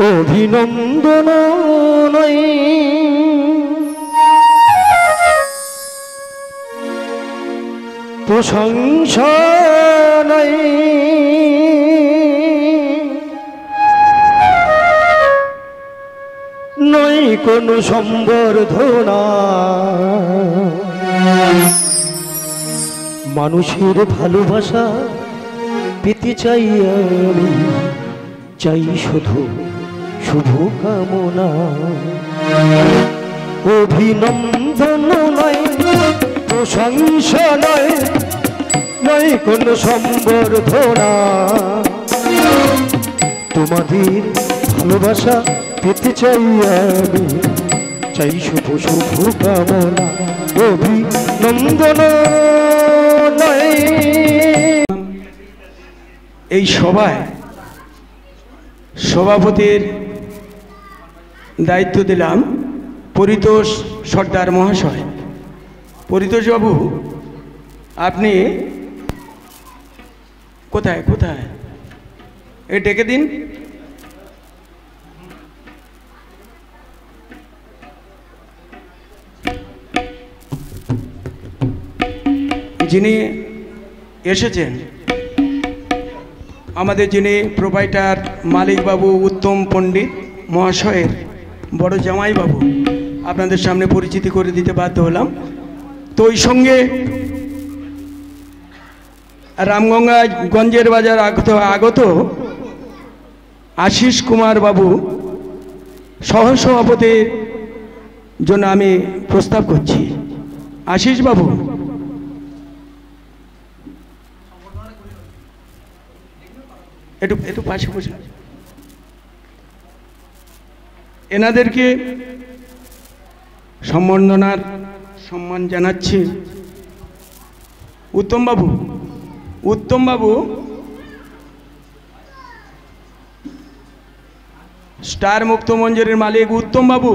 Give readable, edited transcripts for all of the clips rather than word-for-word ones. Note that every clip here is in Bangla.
অভিনন্দন নয় প্রশংসা নয় নয় কোনো সম্বর্ধনা মানুষের ভালোবাসা পেতে চাই আমি চাই শুধু শুভকামনা অভিনন্দন নয় প্রশংসা নয় নয় কোনো সম্বর্ধনা তোমাদের ভালোবাসা পেতে চাই আমি চাই শুধু শুভকামনা অভিনন্দন নয়। এই সভায় সভাপতির দায়িত্ব দিলাম পরিতোষ সর্দার মহাশয়। পরিতোষ বাবু, আপনি কোথায় কোথায় এ ডেকে দিন। যিনি এসেছেন আমাদের যিনি প্রোভাইডার মালিকবাবু উত্তম পণ্ডিত মহাশয়ের বড় জামাইবাবু, আপনাদের সামনে পরিচিতি করে দিতে বাধ্য হলাম। তো ওই সঙ্গে রামগঞ্জের বাজার আগত আশিস কুমার বাবু সহসভাপতির জন্য আমি প্রস্তাব করছি। আশিস বাবু, একটু একটু পাশে বসে এনাদেরকে সম্বর্ধনার সম্মান জানাচ্ছি। উত্তম বাবু স্টার মুক্ত মঞ্জুরের মালিক উত্তম বাবু,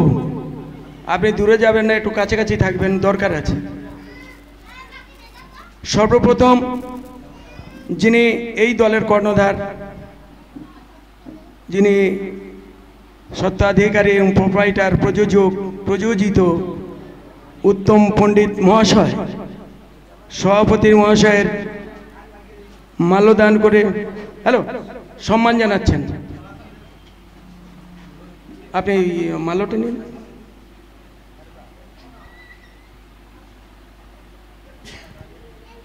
আপনি দূরে যাবেন না, একটু কাছাকাছি থাকবেন, দরকার আছে। সর্বপ্রথম যিনি এই দলের কর্ণধার, যিনি স্বত্বাধিকারী এবং প্রোপ্রাইটার প্রযোজিত উত্তম পণ্ডিত মহাশয় সভাপতি মহাশয়ের মাল্যদান করে সম্মান জানাচ্ছেন। আপনি মাল্যটা নিন।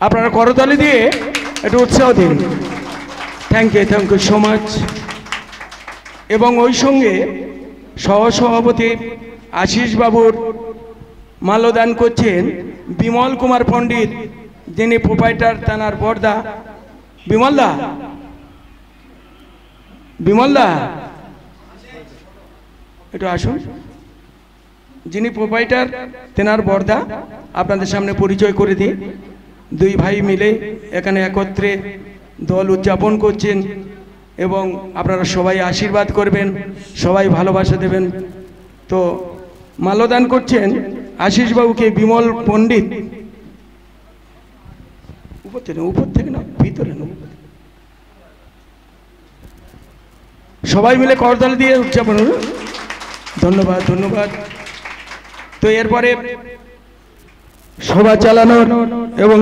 আপনারা করতালি দিয়ে একটু উৎসাহ দিন। Thank you so much. এবং ওই সঙ্গে সহসভাপতি আশিস বাবুর মাল্যদান করছেন বিমল কুমার পণ্ডিত, যিনি প্রোপাইটার থানার বর্দা। বিমলদা একটু আসুন। যিনি প্রোপাইটার তেনার বর্দা, আপনাদের সামনে পরিচয় করে দিই। দুই ভাই মিলে এখানে একত্রে দল উদযাপন করছেন এবং আপনারা সবাই আশীর্বাদ করবেন, সবাই ভালোবাসা দেবেন। তো মাল্যদান করছেন আশিস বাবুকে বিমল পণ্ডিত। উপর থেকে না, ভিতরে না, সবাই মিলে করতালি দিয়ে উদযাপন। ধন্যবাদ। তো এরপরে সভা চালানোর এবং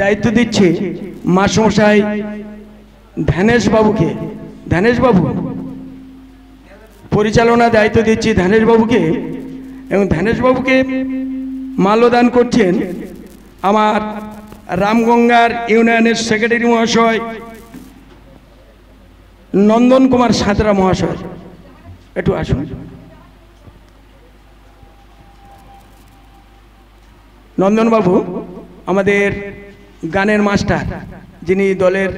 দায়িত্ব দিচ্ছে মাসমশাই ধ্যানেশ বাবুকে। ধ্যানেশ বাবু, পরিচালনা দায়িত্ব দিচ্ছি ধ্যানেশ বাবুকে। এবং ধ্যানেশ বাবুকে মাল্যদান করছেন আমার রামগঙ্গার ইউনিয়নের সেক্রেটারি মহাশয় নন্দন কুমার সাঁতরা মহাশয়। একটু আসুন। নন্দনবাবু আমাদের গানের মাস্টার, যিনি দলের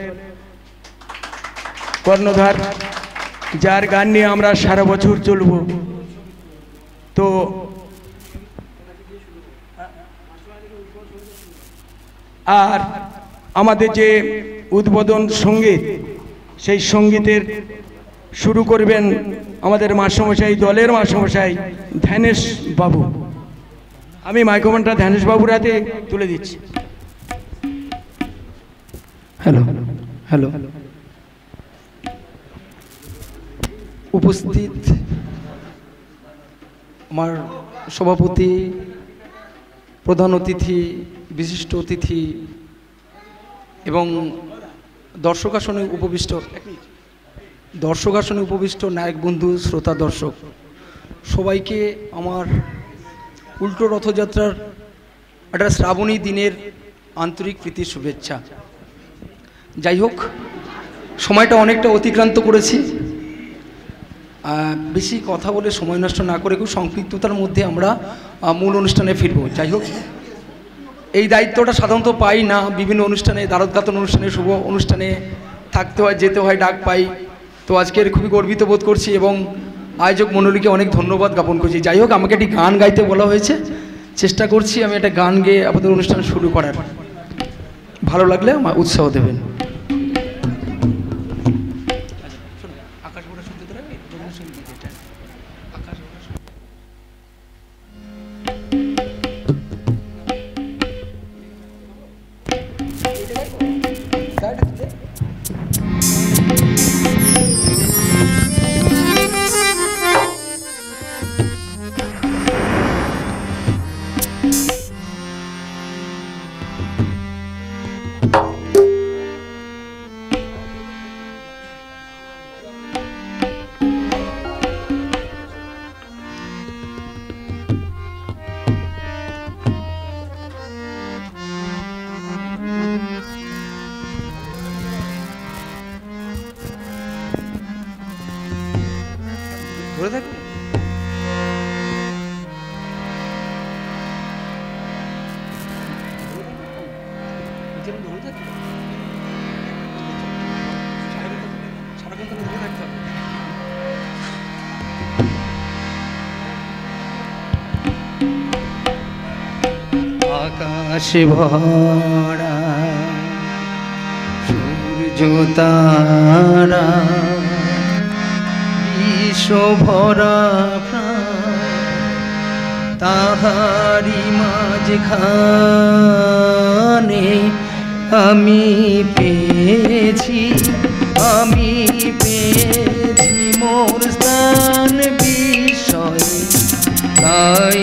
কর্ণধার, যার গান নিয়ে আমরা সারা বছর চলব। তো আর আমাদের যে উদ্বোধন সঙ্গীত, সেই সঙ্গীতের শুরু করবেন আমাদের মাস্টারমশাই, দলের মাস্টারমশাই ধ্যানেশ বাবু। আমি মাইক্রোফোনটা ধ্যানেশ বাবুর হাতে তুলে দিচ্ছি। হ্যালো হ্যালো উপস্থিত আমার সভাপতি, প্রধান অতিথি, বিশিষ্ট অতিথি এবং দর্শক আসনে উপবিষ্ট নায়ক বন্ধু, শ্রোতা দর্শক সবাইকে আমার উল্টো রথযাত্রার একটা শ্রাবণী দিনের আন্তরিক প্রীতির শুভেচ্ছা। যাই হোক, সময়টা অনেকটা অতিক্রান্ত করেছি, বেশি কথা বলে সময় নষ্ট না করে খুব সংক্ষিপ্ততার মধ্যে আমরা মূল অনুষ্ঠানে ফিরব। যাই হোক, এই দায়িত্বটা সাধারণত পাই না, বিভিন্ন অনুষ্ঠানে, দারদগাতন অনুষ্ঠানে, শুভ অনুষ্ঠানে থাকতে হয়, যেতে হয়, ডাক পাই। তো আজকের খুবই গর্বিত বোধ করছি এবং আয়োজক মণ্ডলীকে অনেক ধন্যবাদ জ্ঞাপন করছি। যাই হোক, আমাকে একটি গান গাইতে বলা হয়েছে, চেষ্টা করছি আমি একটা গান গেয়ে আপনাদের অনুষ্ঠান শুরু করার। ভালো লাগলে আমার উৎসাহ দেবেন। ধরে থাকবে। আকাশে ভরা সূর্য তারা, বিশ্ব ভরা তাহারি মাঝখানে আমি পেয়েছি মোর স্থান বিষয়ে, তাই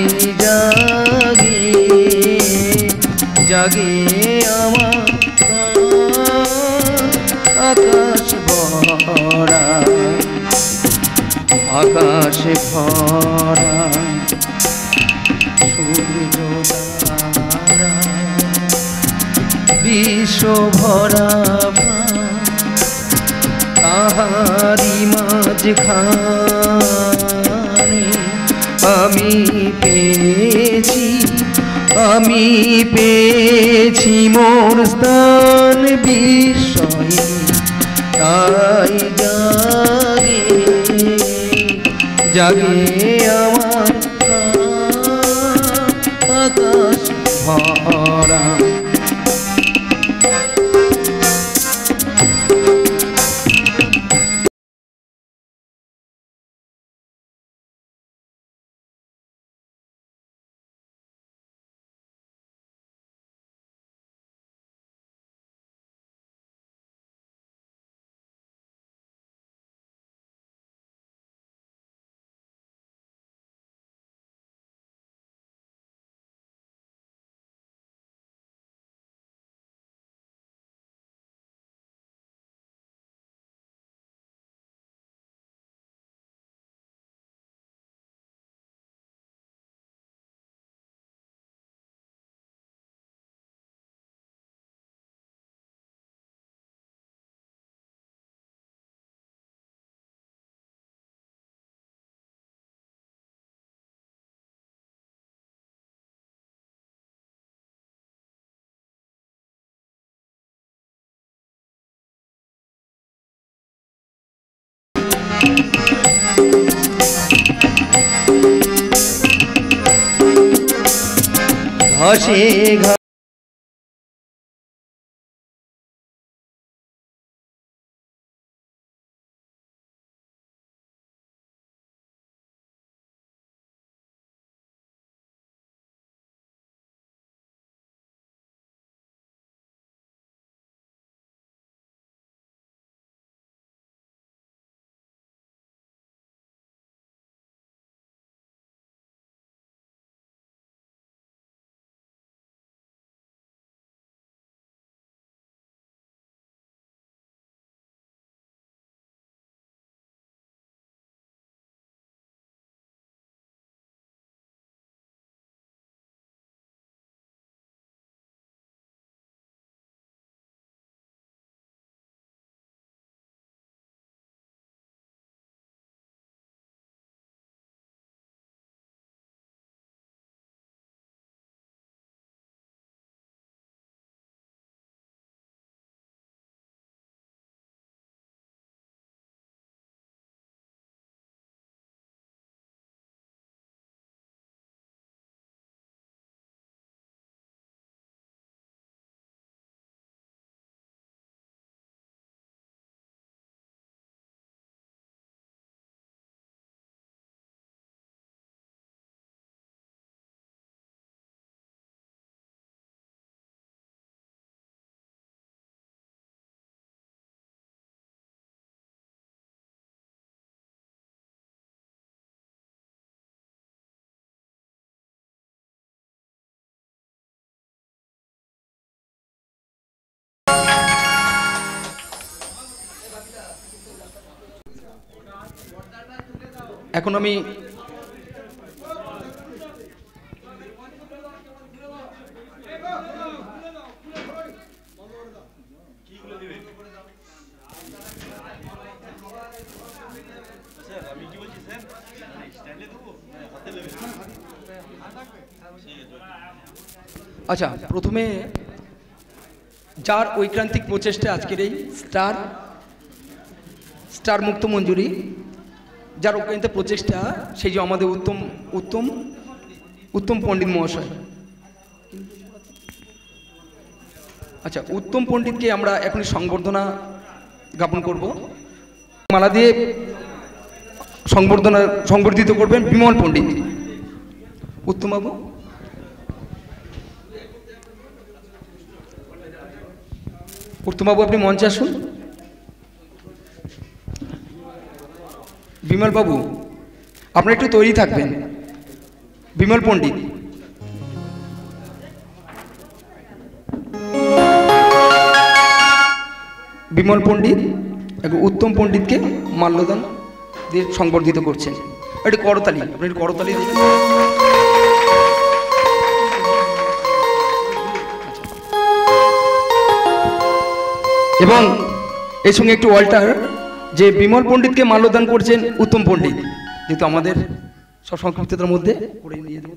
জাগে আমার আকাশ ভরা সূর্য তারা, বিশ্ব ভরা তাহারি মাঝখানে আমি পেয়েছি মোর স্থান বিষয়ে, তাই জাগে আমার আকাশ ভরা। ঘষে এখন আমি আচ্ছা, প্রথমে যার ঐক্রান্তিক প্রচেষ্টা আজকের এই স্টার মুক্ত মঞ্জুরি, যার ঐক্রান্তিক প্রচেষ্টা, সেই যে আমাদের উত্তম পণ্ডিত মহাশয়। আচ্ছা, উত্তম পণ্ডিতকে আমরা এখনই সংবর্ধনা জ্ঞাপন করব। মালা দিয়ে সংবর্ধিত করবেন বিমল পণ্ডিত। উত্তমবাবু, আপনি মঞ্চে আসুন। বিমল বাবু, আপনারা একটু তৈরি থাকবেন। বিমল পণ্ডিত, উত্তম পণ্ডিতকে মাল্যদান দিয়ে সংবর্ধিত করছেন। একটু করতালি, আপনি একটু করতালি দিবেন। এবং এর সঙ্গে একটু অল্টার, যে বিমল পণ্ডিতকে মাল্যদান করছেন উত্তম পণ্ডিত, যেহেতু আমাদের সব সংক্ষিপ্ততার মধ্যে করে নিয়ে দেবো।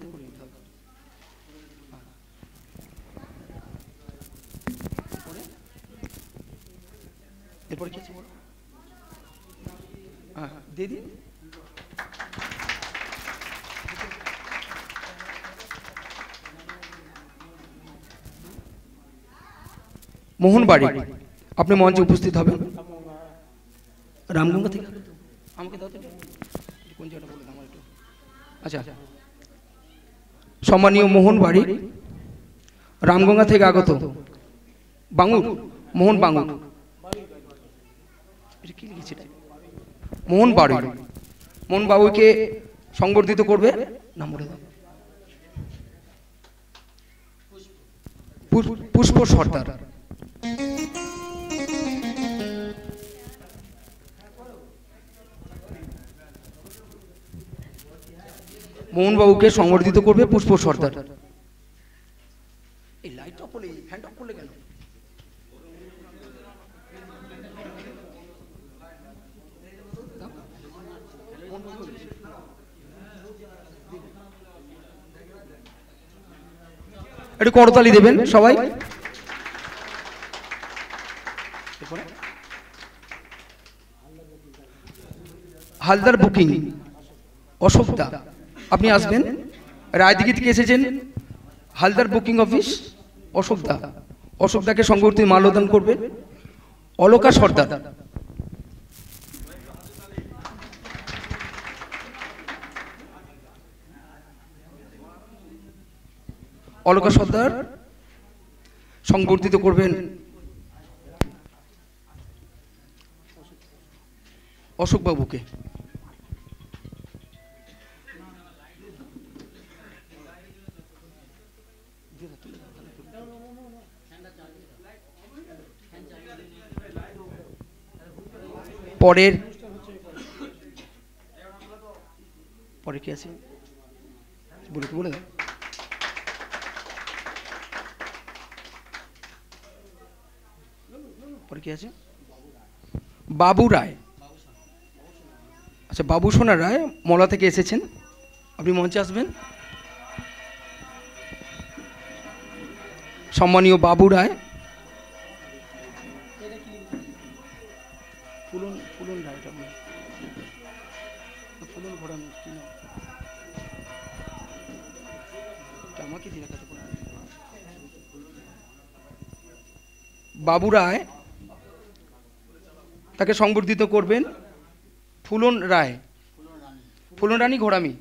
এরপরে কি আছে বলো? হ্যাঁ, দিয়ে দিন। মোহনবাড়ি, আপনি মঞ্চে উপস্থিত হবেন। রামগঙ্গা থেকে আমাকে দাও তো, কোন জায়গাটা বলে দাও আমার একটু। আচ্ছা, সম্মানীয় মোহনবাড়ি, রামগঙ্গা থেকে আগত মোহন বাঙুর, কি লিখেছে মোহন বাবুকে সংবর্ধিত করবে। নাম বলে দাও। পুষ্প সর্দার। মোহনবাবুকে সংবর্ধিত করবে পুষ্প সর্দার। এই লাইট অফ করলে, ফ্যান অফ করলে কেন? একটু করতালি দেবেন সবাই। হালদার বুকিং, অশোকদা, আপনি আসবেন। রায়দিঘি থেকে এসেছেন হালদার বুকিং অফিস, অশোকদাকে সংবর্ধিত মাল্যদান করবেন অলকা সর্দার। অলকা সর্দার সংবর্ধিত করবেন অশোকবাবুকে। পরে কি আছে বলে দাও। পরে কি আছে? বাবু রায়। আচ্ছা, বাবুসোনা রায় মলা থেকে এসেছেন, আপনি মঞ্চে আসবেন। সম্মানীয় বাবু রায়। ফুলন রায়, ফুলন ঘোড়া কি নাম? আমাকে দিয়ে রাখাতে পারে। বাবু রায়, তাকে সংবর্ধিত করবেন ফুলন রানী ঘোড়ামি।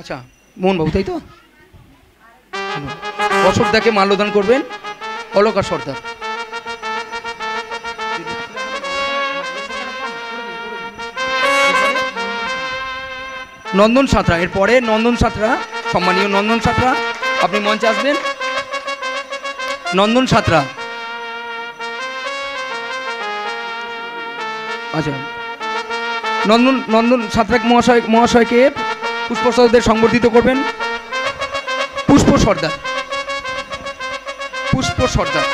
আচ্ছা, মোহনবাবু তাই তো? অশোকদাকে মাল্যদান করবেন অলকা সর্দার। নন্দন সাঁতরা, এরপরে নন্দন সাঁতরা, সম্মানীয় নন্দন সাঁতরা আপনি মঞ্চে আসবেন। নন্দন সাঁতরা, আচ্ছা নন্দন সাঁতরা মহাশয়কে পুষ্পসরদের সংবর্ধিত করবেন পুষ্প সর্দার। পুষ্প সর্দার,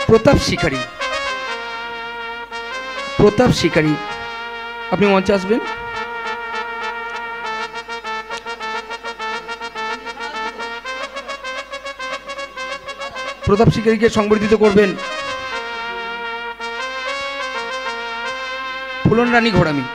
প্রতাপ শিকারী, প্রতাপ শিকারী আপনি মঞ্চে আসবেন। প্রতাপ শিকারীকে সংবর্ধিত করবেন ফুলন রানী ঘোড়ামি।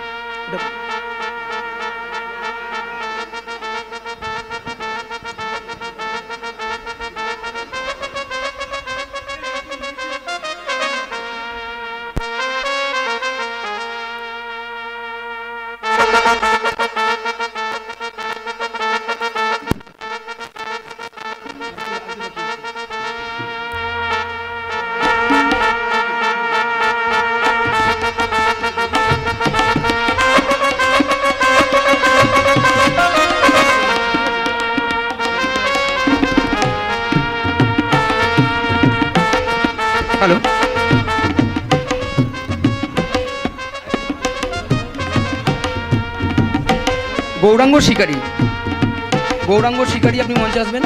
হ্যালো, গৌরাঙ্গ শিকারী, গৌরাঙ্গ শিকারী আপনি মঞ্চে আসবেন।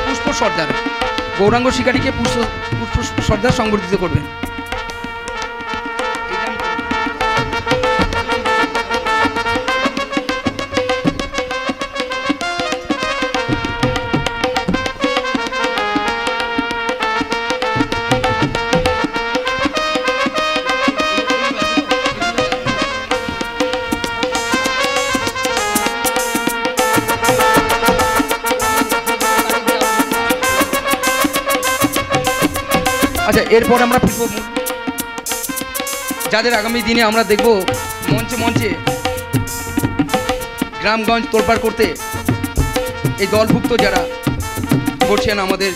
পুষ্প সর্দার, গৌরাঙ্গ শিকারীকে পুষ্প সর্দার সংবর্ধিত করবেন। আচ্ছা, এরপর আমরা ফিরব যাদের আগামী দিনে আমরা দেখব মঞ্চে মঞ্চে গ্রামগঞ্জ তোলপাড় করতে, এই দলভুক্ত যারা করছেন আমাদের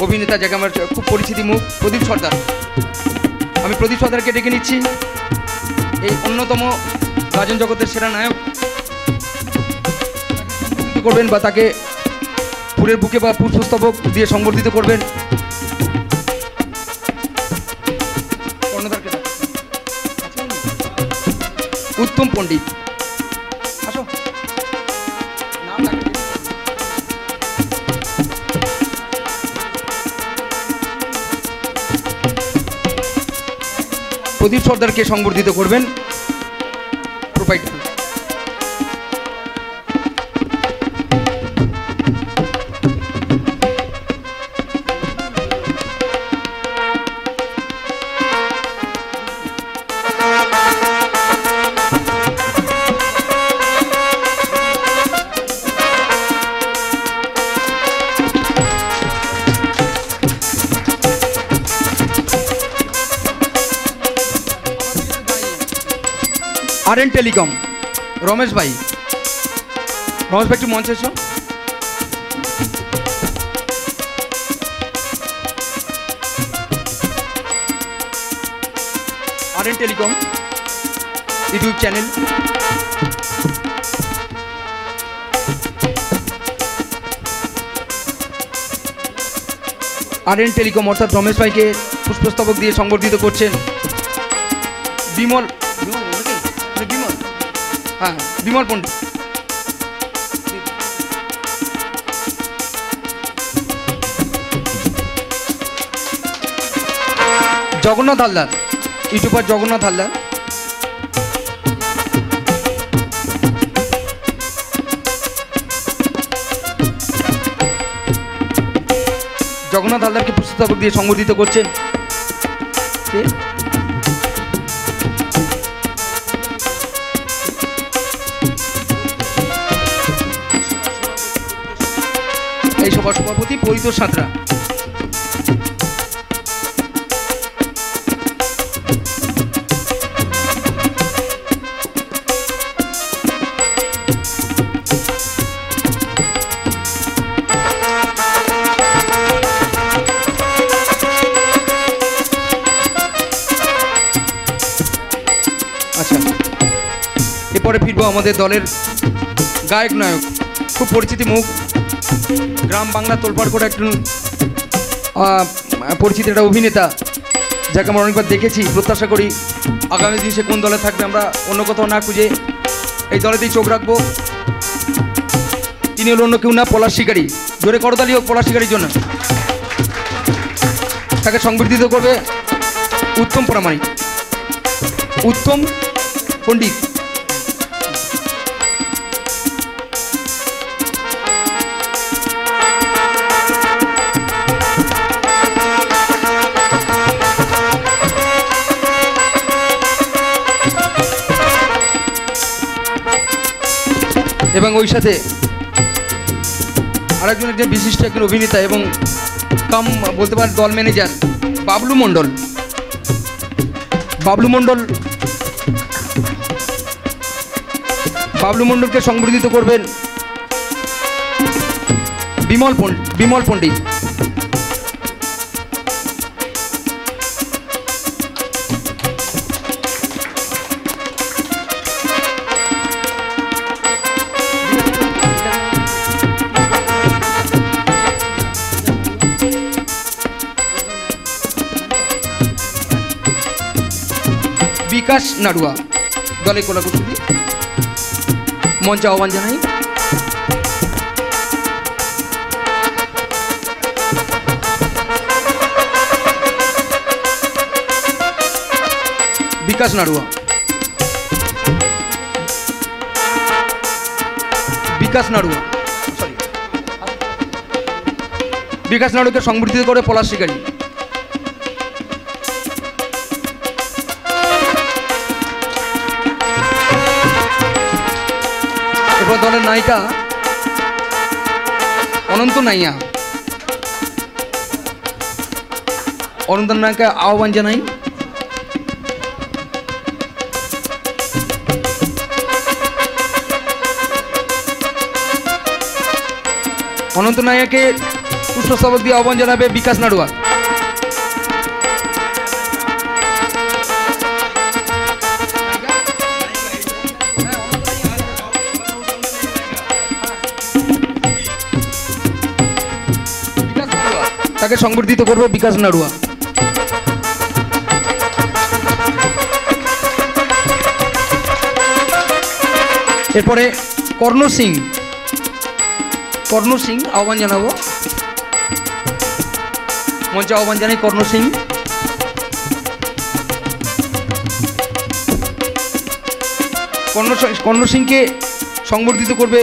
অভিনেতা, যাকে আমার খুব পরিচিতি মুখ, প্রদীপ সর্দার। আমি প্রদীপ সর্দারকে ডেকে নিচ্ছি, এই অন্যতম গাজন জগতের সেরা নায়ক করবেন বা তাকে ফুলের বুকে বা পুষ্পস্তবক দিয়ে সংবর্ধিত করবেন। উত্তম পণ্ডিত, আসো। প্রদীপ সর্দারকে সংবর্ধিত করবেন প্রোপাইটার। আরএন টেলিকম রমেশ ভাই, রমেশ ভাই একটু মঞ্চে এসো। R telecom YouTube channel, R telecom অর্থাৎ রমেশ ভাইকে পুষ্পস্তবক দিয়ে সংবর্ধিত করছেন বিমল, হ্যাঁ বিমল পণ্ডিত। জগন্নাথ হালদার, ইউটিউবার জগন্নাথ হালদার জগন্নাথ হালদারকে পুষ্পস্তবক দিয়ে সংবর্ধিত করছেন। এই সভার সভাপতি পরিতোষ সাঁতরা। আচ্ছা, এরপরে ফিরবো আমাদের দলের গায়ক নায়ক, খুব পরিচিতি মুখ, গ্রাম বাংলা তোলপাড় করে একজন পরিচিত একটা অভিনেতা, যাকে আমরা অনেকবার দেখেছি। প্রত্যাশা করি আগামী দিন সে কোন দলে থাকবে আমরা অন্য কোথাও না খুঁজে এই দলেতেই চোখ রাখবো। তিনি হলো অন্য কেউ না, পলাশ শিকারী। জোরে করতালি হোক পলাশ শিকারীর জন্য। তাকে সংবর্ধিত করবে উত্তম প্রামাণিক, উত্তম পণ্ডিত। এবং ওই সাথে আরেকজন যে বিশিষ্ট একজন অভিনেতা এবং কাম বলতে পারেন দল ম্যানেজার বাবলু মণ্ডল। বাবলু মণ্ডলকে সংবর্ধিত করবেন বিমল পণ্ডিত। বিকাশ নাড়ুয়া দলে কলাকুশলী, মঞ্চে আহ্বান জানাই। বিকাশ নাড়ুয়া, বিকাশ নাড়ুকে সংবর্ধিত করে পলাশ শিকারী। দলের নায়িকা অনন্ত নায়িকা আহ্বান জানাই। অনন্ত নায়িকাকে পুষ্পস্তবক দিয়ে আহ্বান জানাবে বিকাশ নাড়ুয়া। তাকে সংবর্ধিত করবে বিকাশ নাড়ুয়া। এরপরে কর্ণ সিং আহ্বান জানাবো, মঞ্চে আহ্বান জানাই কর্ণ সিং। কর্ণ সিংকে সংবর্ধিত করবে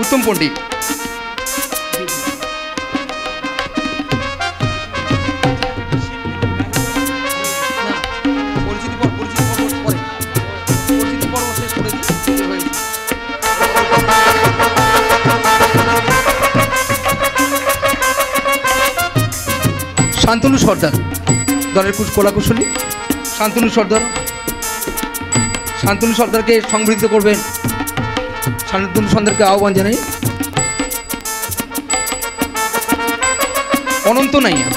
উত্তম পণ্ডিত। শান্তনু সর্দার দলের কলাকুশলী, শান্তনু সর্দারকে সংবর্ধিত করবেন। শান্তনু সর্দারকে আহ্বান জানাই। অনন্ত নাইয়া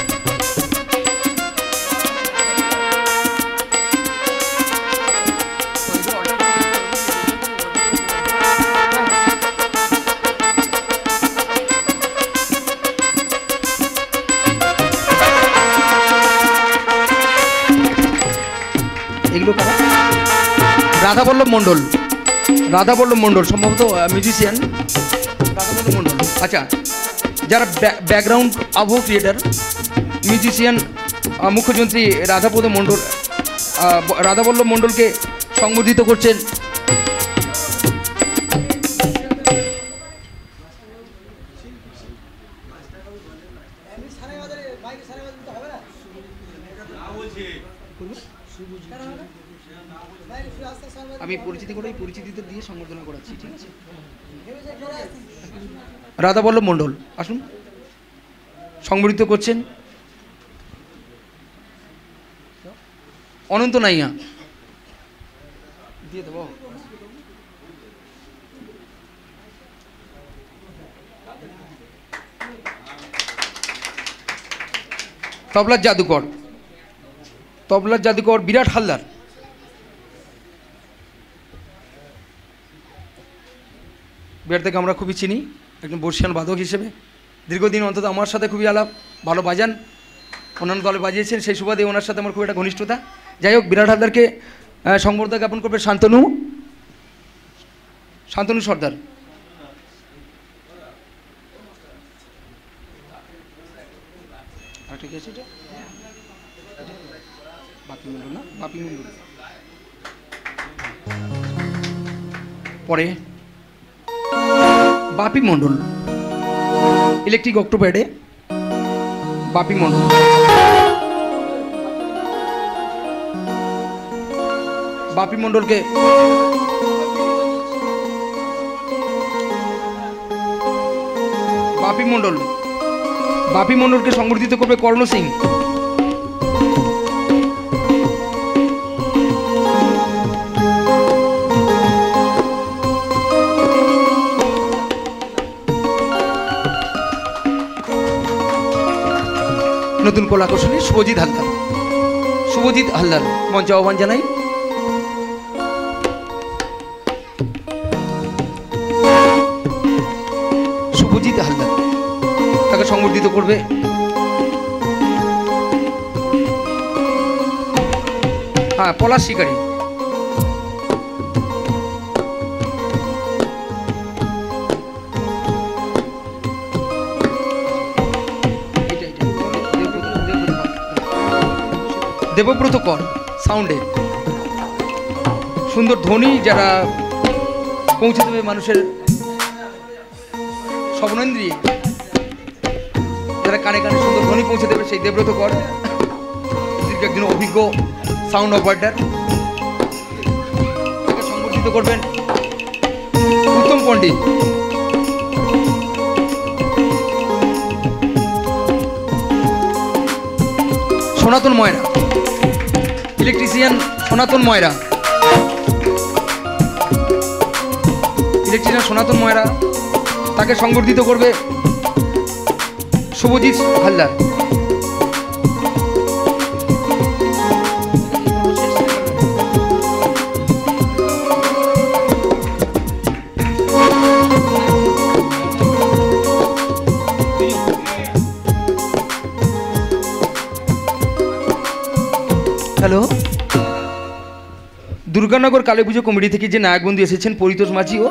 এগুলো রাধাবল্লভ মণ্ডল সম্ভবত মিউজিশিয়ান রাধাবল্লভ মণ্ডল। আচ্ছা, যারা ব্যাকগ্রাউন্ড আবহ ক্রিয়েটার, মিউজিশিয়ান মুখ্যযন্ত্রী রাধাবল্লভ মণ্ডলকে সংবর্ধিত করছেন আমি পরিচিতি করে পরিচিতিতে দিয়ে সংবর্ধনা করাচ্ছি, ঠিক আছে? রাধাবল্লভ মণ্ডল আসুন, সংবর্ধিত করছেন অনন্ত নাইয়া। দিয়ে দেবো। তবলার জাদুকর বিরাট হালদার। বিরাট থেকে আমরা খুবই চিনি, একজন বর্ষিয়ান বাদক হিসেবে দীর্ঘদিন অন্তত আমার সাথে খুবই আলাপ, ভালো বাজান, অন্যান্য দলে বাজিয়েছেন, সেই সুবাদে ওনার সাথে আমার খুব একটা ঘনিষ্ঠতা। যাই হোক, বিরাট হালদারকে সংবর্ধনা জ্ঞাপন করবে শান্তনু সর্দার। ঠিক আছে, বাপি মণ্ডল। পরে বাপি মণ্ডল, ইলেকট্রিক অক্টোপ্যাডে বাপি মণ্ডল। বাপি মণ্ডলকে সংবর্ধিত করবে কর্ণ সিং। নতুন কলাকৌশলী শুভজিৎ হালদার মঞ্চে আহ্বান জানাই। শুভজিৎ হালদার তাকে সংবর্ধিত করবে পলাশ শিকারী। দেবব্রত কর সাউন্ডে, সুন্দর ধ্বনি যারা পৌঁছে দেবে মানুষের শ্রবণেন্দ্রিয়ে, যারা কানে কানে সুন্দর ধ্বনি পৌঁছে দেবে, সেই দেবব্রত কর একজন অভিজ্ঞ সাউন্ড অপারেটর। তাকে সংবর্ধিত করবেন উত্তম পণ্ডিত। সনাতন ময়রা, ইলেকট্রিশিয়ান সনাতন ময়রা, তাকে সংবর্ধিত করবে শুভজিৎ হালদার। হ্যালো, দুর্গানগর কালী পুজো কমিটি থেকে যে নায়ক বন্ধু এসেছেন পরিতোষ মাঝি ও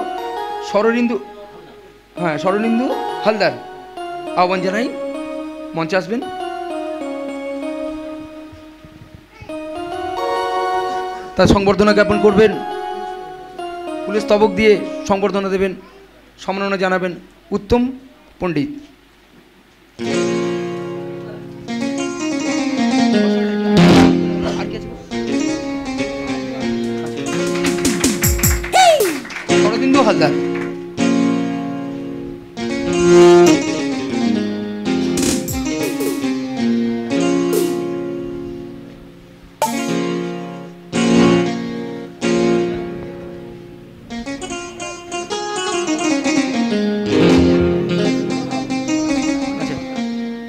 শরণিন্দু হালদার, আহ্বান জানাই, মঞ্চে আসবেন। তার সংবর্ধনা জ্ঞাপন করবেন, ফুলের স্তবক দিয়ে সংবর্ধনা দেবেন, সম্মাননা জানাবেন উত্তম পণ্ডিত। শরদিন্দু হালদার।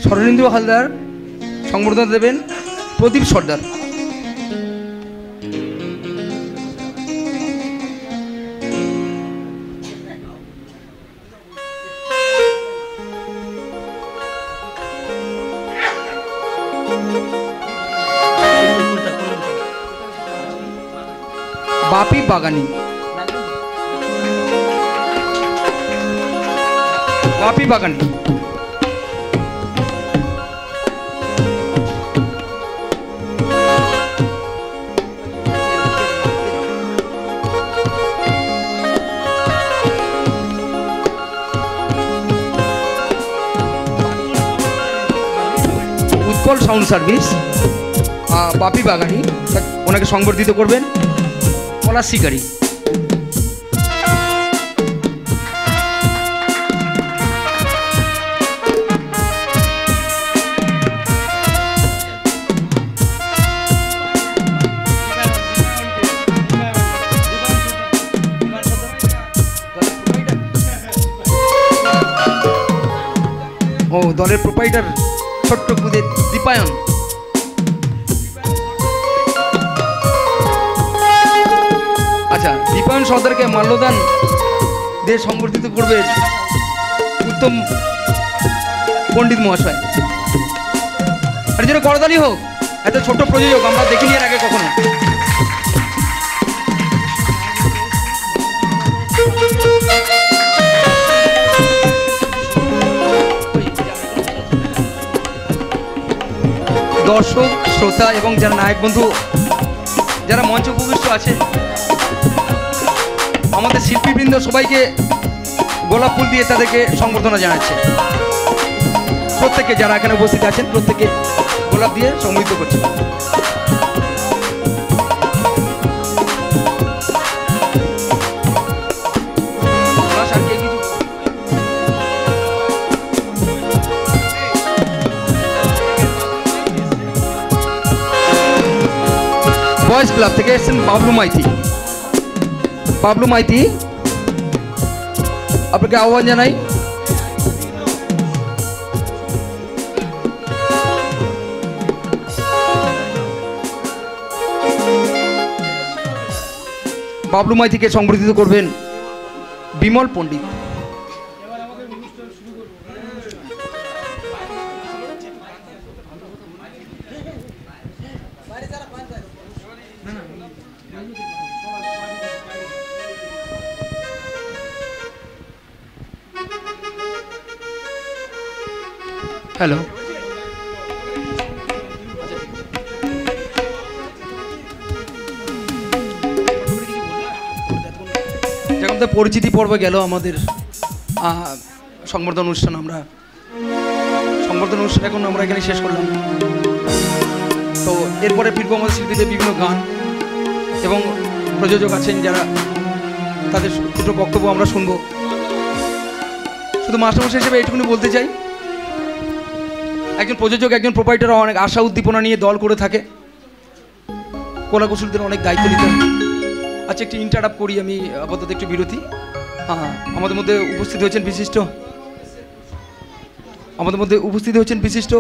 শরদিন্দু হালদার সংবর্ধনা দেবেন প্রদীপ সর্দার। বাপি বাগানি, উৎপল সাউন্ড সার্ভিস, বাপি বাগানি, ওনাকে সংবর্ধিত করবেন পলাশ শিকারি। ও দলের প্রোপাইটার ছোট্ট কুদের দীপায়ন। আচ্ছা, দীপায়ন সর্দারকে মাল্যদান দিয়ে সংবর্ধিত করবেন উত্তম পণ্ডিত মহাশয়। আর যেন করতালি হোক, এত ছোট প্রযোজক আমরা দেখিনি এর আগে কখনো। দর্শক, শ্রোতা এবং যারা নায়ক বন্ধু যারা মঞ্চ উপবিষ্ট আছেন, আমাদের শিল্পীবৃন্দ সবাইকে গোলাপ ফুল দিয়ে তাদেরকে সংবর্ধনা জানাচ্ছে। প্রত্যেকে যারা এখানে উপস্থিত আছেন প্রত্যেকে গোলাপ দিয়ে সম্মিলিত করছে। বয়েজ ক্লাব থেকে এসেছেন বাবলু মাইতি। বাবলু মাইতি, আপনাকে আহ্বান জানাই। বাবলু মাইতিকে সংবর্ধিত করবেন বিমল পণ্ডিত। হ্যালো, যেমন পরিচিতি পর্ব গেল আমাদের সংবর্ধনা অনুষ্ঠান। আমরা সংবর্ধনা অনুষ্ঠান এখন আমরা এখানে শেষ করলাম। তো এরপরে ফিরবো আমাদের শিল্পীদের বিভিন্ন গান এবং প্রযোজক আছেন যারা, তাদের দুটো বক্তব্য আমরা শুনবো। শুধু মাস্টারমশাই হিসেবে এইটুকুনি বলতে চাই, একজন প্রযোজক, একজন প্রোপাইটার অনেক আশা উদ্দীপনা নিয়ে দল করে থাকে, কলাকুশলীদের অনেক দায়িত্ব নিতে হয়। আচ্ছা, একটু ইন্টারাপ্ট করি আমি, আপাতত একটু বিরতি। আমাদের মধ্যে উপস্থিত হয়েছেন বিশিষ্ট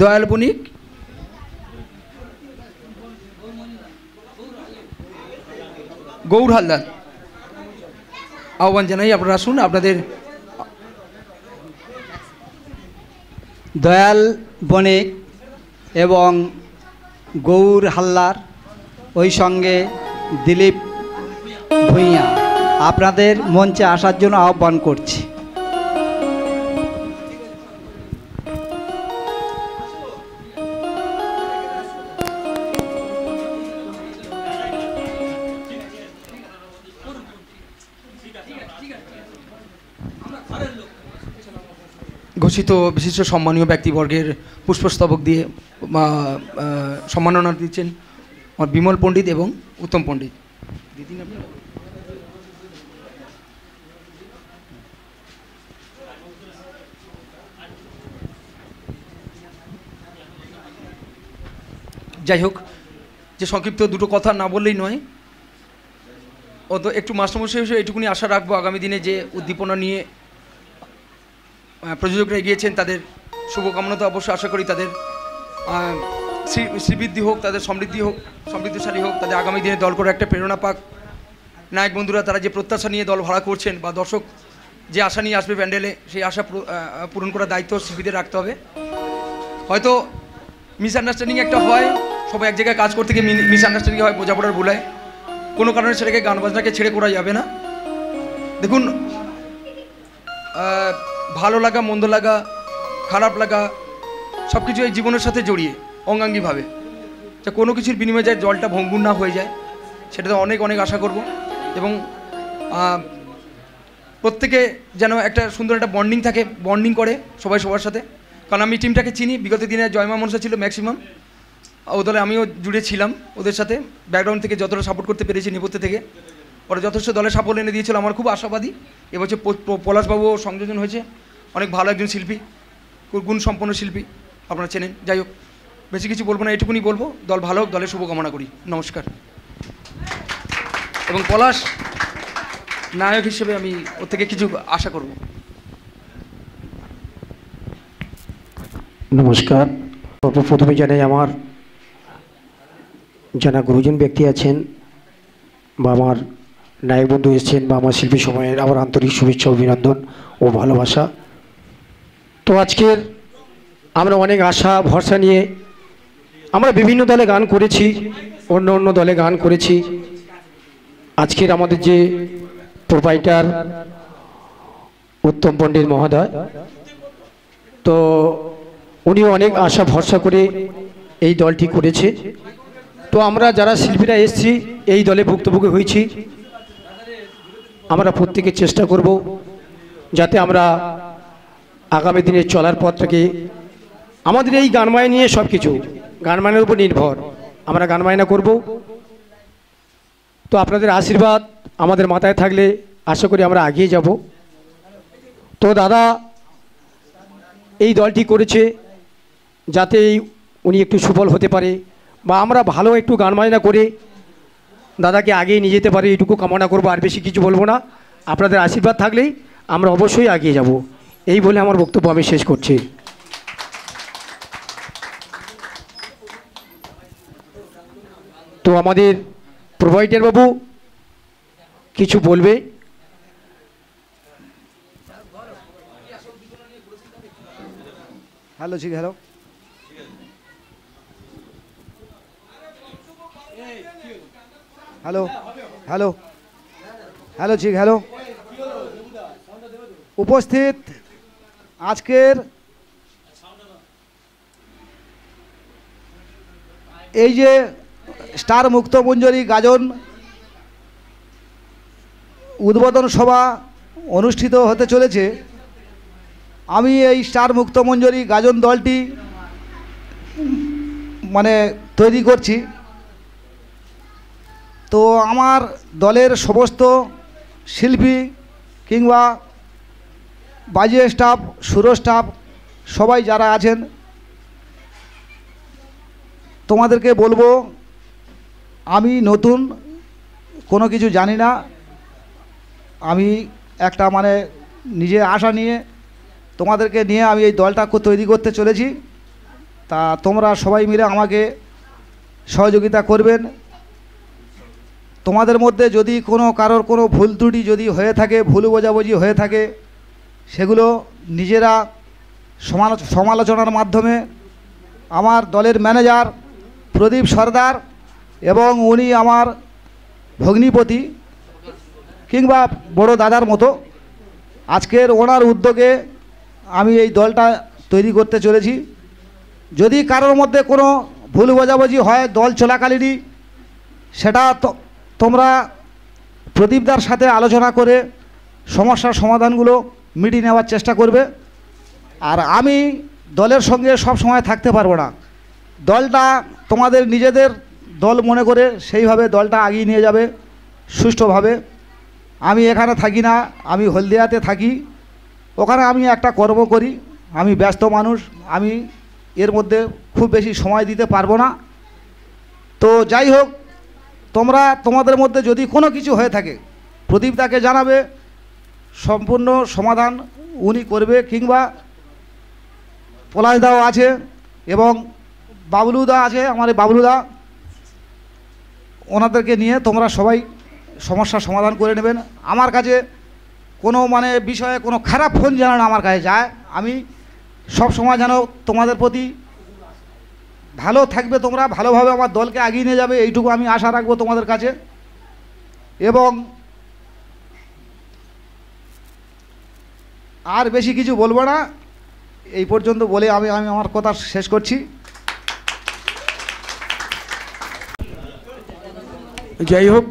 দয়াল বণিক, গৌর হালদার। আহ্বান জানাই, আপনারা আসুন। আপনাদের দয়াল বণিক এবং গৌর হালদার, ওই সঙ্গে দিলীপ ভূঁইয়া, আপনাদের মঞ্চে আসার জন্য আহ্বান করছি। ঘোষিত বিশিষ্ট সম্মানীয় ব্যক্তিবর্গের পুষ্পস্তবক দিয়ে সম্মাননা দিচ্ছেন বিমল পণ্ডিত এবং উত্তম পণ্ডিত। যাই হোক, যে সংক্ষিপ্ত দুটো কথা না বললেই নয়। অত একটু মাস্টারমশাই হিসেবে এইটুকুনি আশা রাখবো, আগামী দিনে যে উদ্দীপনা নিয়ে প্রযোজকরা এগিয়েছেন তাদের শুভকামনা তো অবশ্যই আশা করি, তাদের শ্রীবৃদ্ধি হোক, তাদের সমৃদ্ধি হোক, সমৃদ্ধশালী হোক, তাদের আগামী দিনে দল করে একটা প্রেরণা পাক। নায়ক বন্ধুরা তারা যে প্রত্যাশা নিয়ে দল ভাড়া করছেন বা দর্শক যে আশা নিয়ে আসবে প্যান্ডেলে, সেই আশা পূরণ করার দায়িত্ব শিল্পীদের রাখতে হবে। হয়তো মিসআন্ডারস্ট্যান্ডিং একটা হয়, সবাই এক জায়গায় কাজ করতে গিয়ে মিসআন্ডারস্ট্যান্ডিং হয়, বোঝাপড়ার ভুলায়, কোনো কারণে সেটাকে গান বাজনাকে ছেড়ে করা যাবে না। দেখুন, ভালো লাগা, মন্দ লাগা, খারাপ লাগা সব কিছু এই জীবনের সাথে জড়িয়ে অঙ্গাঙ্গিভাবে, যা কোনো কিছুর বিনিময়ে যায় জলটা ভঙ্গুর না হয়ে যায়, সেটাতে অনেক অনেক আশা করব। এবং প্রত্যেকে যেন একটা সুন্দর একটা বন্ডিং থাকে, বন্ডিং করে সবাই সবার সাথে। কারণ আমি টিমটাকে চিনি, বিগত দিনে জয়মা মনসা ছিল ম্যাক্সিমাম, ও দলে আমিও জুড়ে ছিলাম ওদের সাথে, ব্যাকগ্রাউন্ড থেকে যতটা সাপোর্ট করতে পেরেছি নেপথ্যে থেকে ওরা যথেষ্ট দলে সাফল্য এনে দিয়েছিল। আমার খুব আশাবাদী এবছর পলাশবাবুও সংযোজন হয়েছে, অনেক ভালো একজন শিল্পী, গুণসম্পন্ন শিল্পী, আপনারা চেনেন। যাই হোক, বেশি কিছু বলবো না, এটুকুনি বলবো, দল ভালো হোক, দলের শুভকামনা করি। নমস্কার। এবং পলাশ নায়ক হিসেবে আমি ওর থেকে কিছু আশা করব। নমস্কার। প্রথমে জানাই আমার যারা গুরুজন ব্যক্তি আছেন বা আমার নায়ক বন্ধু এসেছেন বা আমার শিল্পী সময়ের আমার আন্তরিক শুভেচ্ছা, অভিনন্দন ও ভালোবাসা। তো আজকের আমরা অনেক আশা ভরসা নিয়ে আমরা বিভিন্ন দলে গান করেছি, অন্য অন্য দলে গান করেছি। আজকের আমাদের যে প্রোপাইটার উত্তম পণ্ডিত মহোদয়, তো উনি অনেক আশা ভরসা করে এই দলটি করেছে। তো আমরা যারা শিল্পীরা এসেছি এই দলে ভুক্তভোগী হয়েছি, আমরা প্রত্যেকে চেষ্টা করব যাতে আমরা আগামী দিনে চলার পথটাকে, আমাদের এই গানমায় নিয়ে সব কিছু গানমানের উপর নির্ভর, আমরা গানমায়না করব। তো আপনাদের আশীর্বাদ আমাদের মাথায় থাকলে আশা করি আমরা এগিয়ে যাব। তো দাদা এই দলটি করেছে যাতে উনি একটু সফল হতে পারে বা আমরা ভালো একটু গান বাজনা করে দাদাকে আগিয়ে নিয়ে যেতে পারি, এটুকু কামনা করবো। আর বেশি কিছু বলবো না, আপনাদের আশীর্বাদ থাকলেই আমরা অবশ্যই এগিয়ে যাব। এই বলে আমার বক্তব্য আমি শেষ করছি। তো আমাদের প্রোভাইডার বাবু কিছু বলবে। হ্যালো জি, হ্যালো হ্যালো হ্যালো হ্যালো জি, হ্যালো। উপস্থিত আজকের এই যে স্টার মুক্তমঞ্জরি গাজন উদ্বোধন সভা অনুষ্ঠিত হতে চলেছে, আমি এই স্টার মুক্তমঞ্জরি গাজন দলটি মানে তৈরি করছি। তো আমার দলের সমস্ত শিল্পী কিংবা বাজিয়ে স্টাফ, সুর স্টাফ সবাই যারা আছেন, তোমাদেরকে বলবো আমি নতুন কোনো কিছু জানি না, আমি একটা মানে নিজে আশা নিয়ে তোমাদেরকে নিয়ে আমি এই দলটা তৈরি করতে চলেছি। তা তোমরা সবাই মিলে আমাকে সহযোগিতা করবেন। তোমাদের মধ্যে যদি কারোর কোনো ভুল ত্রুটি যদি হয়ে থাকে, ভুল বোঝাবুঝি হয়ে থাকে, সেগুলো নিজেরা সমালোচনার মাধ্যমে আমার দলের ম্যানেজার প্রদীপ সর্দার এবং উনি আমার ভগ্নিপতি কিংবা বড় দাদার মতো, আজকের ওনার উদ্যোগে আমি এই দলটা তৈরি করতে চলেছি। যদি কারোর মধ্যে কোনো ভুল বোঝাবুঝি হয় দল চলাকালীনই, সেটা তোমরা প্রদীপদার সাথে আলোচনা করে সমস্যার সমাধানগুলো মিটিয়ে নেওয়ার চেষ্টা করবে। আর আমি দলের সঙ্গে সব সময় থাকতে পারবো না, দলটা তোমাদের নিজেদের দল মনে করে সেইভাবে দলটা এগিয়ে নিয়ে যাবে সুষ্ঠুভাবে। আমি এখানে থাকি না, আমি হলদিয়াতে থাকি, ওখানে আমি একটা কর্ম করি, আমি ব্যস্ত মানুষ, আমি এর মধ্যে খুব বেশি সময় দিতে পারবো না। তো যাই হোক, তোমরা তোমাদের মধ্যে যদি কোনো কিছু হয়ে থাকে প্রদীপদাকে জানাবে, সম্পূর্ণ সমাধান উনি করবে। কিংবা পলাশদাও আছে এবং বাবলুদা আছে, আমার এই বাবলুদা, ওনাদেরকে নিয়ে তোমরা সবাই সমস্যার সমাধান করে নেবেন। আমার কাছে কোনো মানে বিষয়ে কোনো খারাপ ফোন যেন না আমার কাছে যায়, আমি সব সময় যেন তোমাদের প্রতি ভালো থাকবে, তোমরা ভালোভাবে আমার দলকে এগিয়ে নিয়ে যাবে, এইটুকু আমি আশা রাখবো তোমাদের কাছে। এবং আর বেশি কিছু বলবো না, এই পর্যন্ত বলে আমি আমার কথা শেষ করছি। যাই হোক,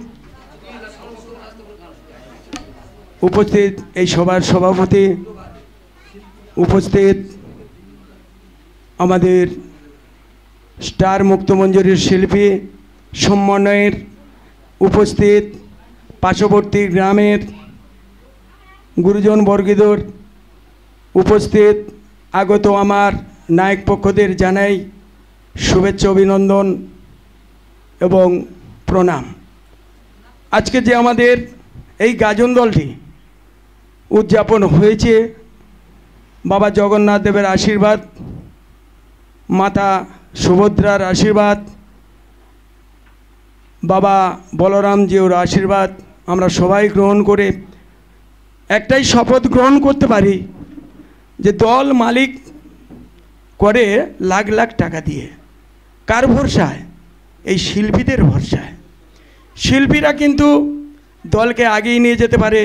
উপস্থিত এই সভার সভাপতি, উপস্থিত আমাদের স্টার মুক্তমঞ্জুরির শিল্পী সমন্বয়ের উপস্থিত পার্শ্ববর্তী গ্রামের গুরুজন বর্গীদর উপস্থিত আগত আমার নায়ক পক্ষদের জানাই শুভেচ্ছা অভিনন্দন এবং প্রণাম। আজকে যে আমাদের এই গাজন দলটি উদযাপন হয়েছে, বাবা জগন্নাথ দেবের আশীর্বাদ, মাতা সুভদ্রার আশীর্বাদ, বাবা বলরামজিউর আশীর্বাদ আমরা সবাই গ্রহণ করে একটাই শপথ গ্রহণ করতে পারি যে দল মালিক করে লাখ লাখ টাকা দিয়ে, কার ভরসায়? এই শিল্পীদের ভরসায়। শিল্পীরা কিন্তু দলকে আগিয়ে নিয়ে যেতে পারে,